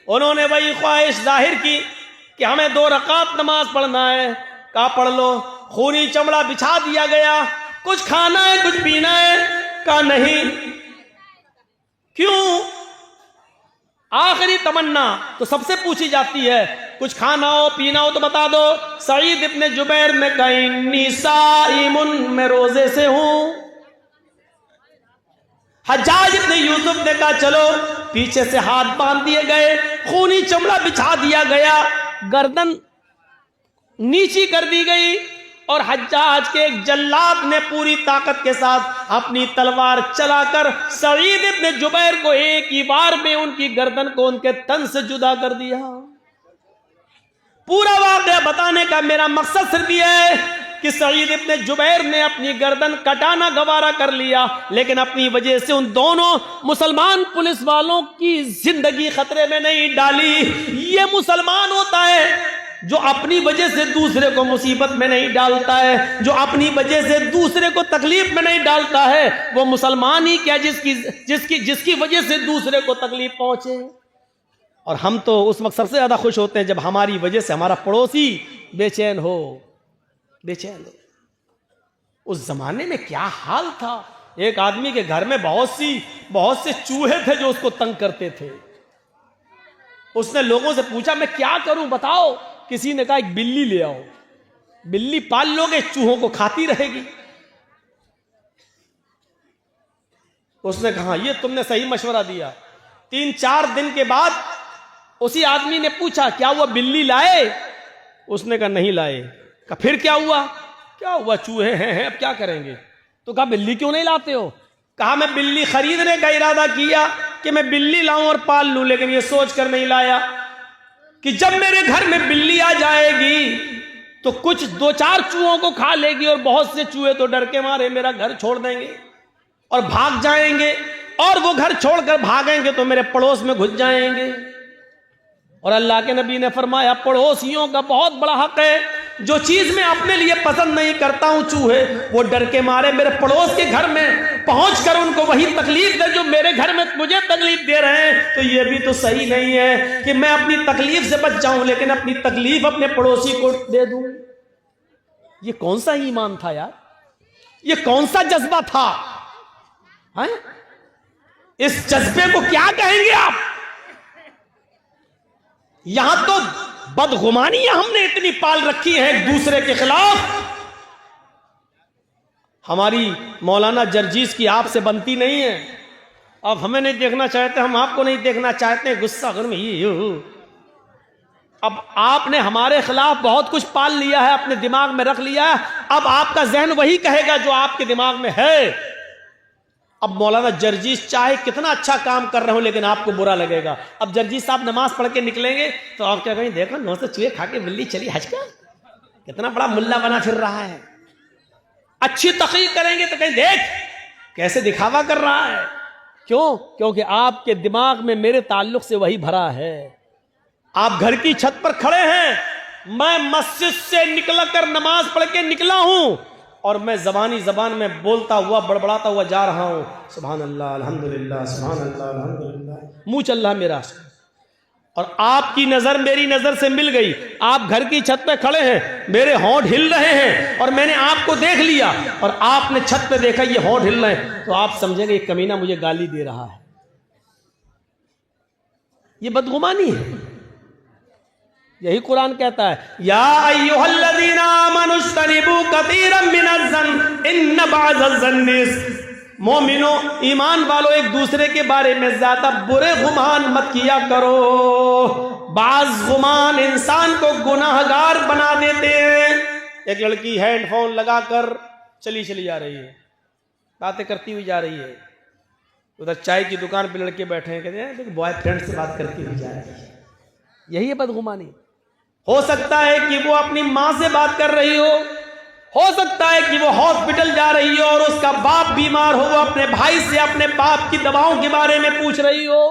उन्होंने वही ख्वाहिश जाहिर की कि हमें 2 रकात नमाज पढ़ना है। कहा पढ़ लो। खूनी चमड़ा बिछा दिया गया। कुछ खाना है कुछ पीना है? कहा नहीं। क्यों? आखिरी तमन्ना तो सबसे पूछी जाती है, कुछ खाना हो पीना हो तो बता दो। सईद इब्न जुबैर ने कहा इन्नी साइमुन, मैं रोजे से हूं। हज्जाज इब्न यूसुफ ने कहा चलो। पीछे से हाथ बांध दिए गए, खूनी चमड़ा बिछा दिया गया, गर्दन नीची कर दी गई और हज्जाज के एक जल्लाद ने पूरी ताकत के साथ अपनी तलवार चलाकर सईद इब्न जुबैर को एक ही बार में उनकी गर्दन को उनके तन से जुदा कर दिया। पूरा वाक़या बताने का मेरा मकसद सिर्फ यह है कि सईद इब्न जुबैर ने अपनी गर्दन कटाना गवारा कर लिया, लेकिन अपनी वजह से उन दोनों मुसलमान पुलिस वालों की जिंदगी खतरे में नहीं डाली। ये मुसलमान होता है जो अपनी वजह से दूसरे को मुसीबत में नहीं डालता है, जो अपनी वजह से दूसरे को तकलीफ में नहीं डालता है। वो मुसलमान ही क्या जिसकी वजह से दूसरे को तकलीफ पहुंचे। और हम तो उस वक्त सबसे ज्यादा खुश होते हैं जब हमारी वजह से हमारा पड़ोसी बेचैन हो। उस जमाने में क्या हाल था, एक आदमी के घर में बहुत से चूहे थे जो उसको तंग करते थे। उसने लोगों से पूछा मैं क्या करूं बताओ। किसी ने कहा एक बिल्ली ले आओ, बिल्ली पाल लोगे चूहों को खाती रहेगी। उसने कहा ये तुमने सही मशवरा दिया। 3-4 दिन के बाद उसी आदमी ने पूछा क्या हुआ बिल्ली लाए? उसने कहा नहीं लाए। कहा फिर क्या हुआ? चूहे हैं अब क्या करेंगे? तो कहा बिल्ली क्यों नहीं लाते हो? कहा मैं बिल्ली खरीदने का इरादा किया कि मैं बिल्ली लाऊं और पाल लूं, लेकिन ये सोच कर नहीं लाया कि जब मेरे घर में बिल्ली आ जाएगी तो कुछ 2-4 चूहों को खा लेगी और बहुत से चूहे तो डर के मारे मेरा घर छोड़ देंगे और भाग जाएंगे, और वो घर छोड़कर भागेंगे तो मेरे पड़ोस में घुस जाएंगे। और अल्लाह के नबी ने फरमाया पड़ोसियों का बहुत बड़ा हक है। जो चीज मैं अपने लिए पसंद नहीं करता हूं चूहे वो डर के मारे मेरे पड़ोस के घर में पहुंचकर उनको वही तकलीफ दे जो मेरे घर में मुझे तकलीफ दे रहे हैं। तो ये भी तो सही नहीं है कि मैं अपनी तकलीफ से बच जाऊं लेकिन अपनी तकलीफ अपने पड़ोसी को दे दूं। ये कौन सा ईमान था यार? ये कौन सा जज्बा था? है? इस जज्बे को क्या कहेंगे आप? यहां तो बदगुमानियां हमने इतनी पाल रखी है एक दूसरे के खिलाफ। हमारी मौलाना जर्जीस की आपसे बनती नहीं है। अब हमें नहीं देखना चाहते, हम आपको नहीं देखना चाहते, गुस्सा घर में ये अब आपने हमारे खिलाफ बहुत कुछ पाल लिया है, अपने दिमाग में रख लिया है। अब आपका जहन वही कहेगा जो आपके दिमाग में है। अब मौलाना जर्जीस चाहे कितना अच्छा काम कर रहे हो लेकिन आपको बुरा लगेगा। अब जर्जीस साहब नमाज पढ़ के निकलेंगे तो आप क्या कहेंगे? देखो 9 से चूहे खा के बिल्ली चली हज का, कितना बड़ा मुल्ला बना फिर रहा है। अच्छी तकरीर करेंगे तो कहीं देख कैसे दिखावा कर रहा है। क्यों? क्योंकि आपके दिमाग में मेरे ताल्लुक से वही भरा है। आप घर की छत पर खड़े हैं, मैं मस्जिद से निकल कर नमाज पढ़ के निकला हूं और मैं जबान में बोलता हुआ बड़बड़ाता हुआ जा रहा हूं, सुभान अल्लाह अल्हम्दुलिल्लाह, सुभान अल्लाह अल्हम्दुलिल्लाह, मुंह चल रहा मेरा। और आपकी नजर मेरी नजर से मिल गई, आप घर की छत पे खड़े हैं, मेरे होंठ हिल रहे हैं और मैंने आपको देख लिया और आपने छत पे देखा ये होंठ हिल रहे हैं, तो आप समझेंगे ये कमीना मुझे गाली दे रहा है। ये बदगुमानी है। यही कुरान कहता है, या अय्युहल्लज़ीना आमनुज्तनिबू कसीरम मिनज़्ज़न इन्न बअज़-ज़न्नि, मोमिनो ईमान वालों एक दूसरे के बारे में ज्यादा बुरे गुमान मत किया करो। बाज गुमान इंसान को गुनाहगार बना देते हैं। एक लड़की हेडफोन लगाकर चली जा रही है, बातें करती हुई जा रही है, उधर चाय की दुकान पे लड़के बैठे हैं, कहते हैं बॉयफ्रेंड से बात करती हुई जा रही है। यही है बदगुमानी। हो सकता है कि वो अपनी माँ से बात कर रही हो सकता है कि वो हॉस्पिटल जा रही हो और उसका बाप बीमार हो, वो अपने भाई से अपने बाप की दवाओं के बारे में पूछ रही हो।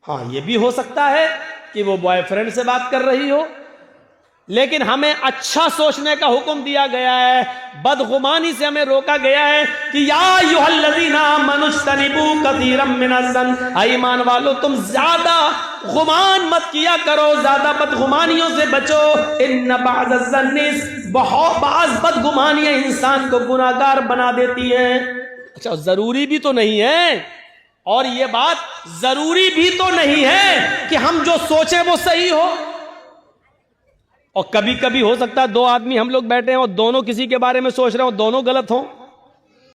हाँ, ये भी हो सकता है कि वो बॉयफ्रेंड से बात कर रही हो। लेकिन हमें अच्छा सोचने का हुक्म दिया गया है, बदगुमानी से हमें रोका गया है कि या अय्युहल्लज़ीना आमनुज्तनिबू कसीरम मिनज़्ज़न, ईमान वालों तुम ज्यादा गुमान मत किया करो, ज्यादा बदगुमानियों से बचो। इन्न बअज़-ज़न्नि, बाज़ बदगुमानियां इंसान को गुनाहगार बना देती है। अच्छा, जरूरी भी तो नहीं है, और ये बात जरूरी भी तो नहीं है कि हम जो सोचे वो सही हो। और कभी कभी हो सकता है दो आदमी हम लोग बैठे हैं और दोनों किसी के बारे में सोच रहे हो, दोनों गलत हों।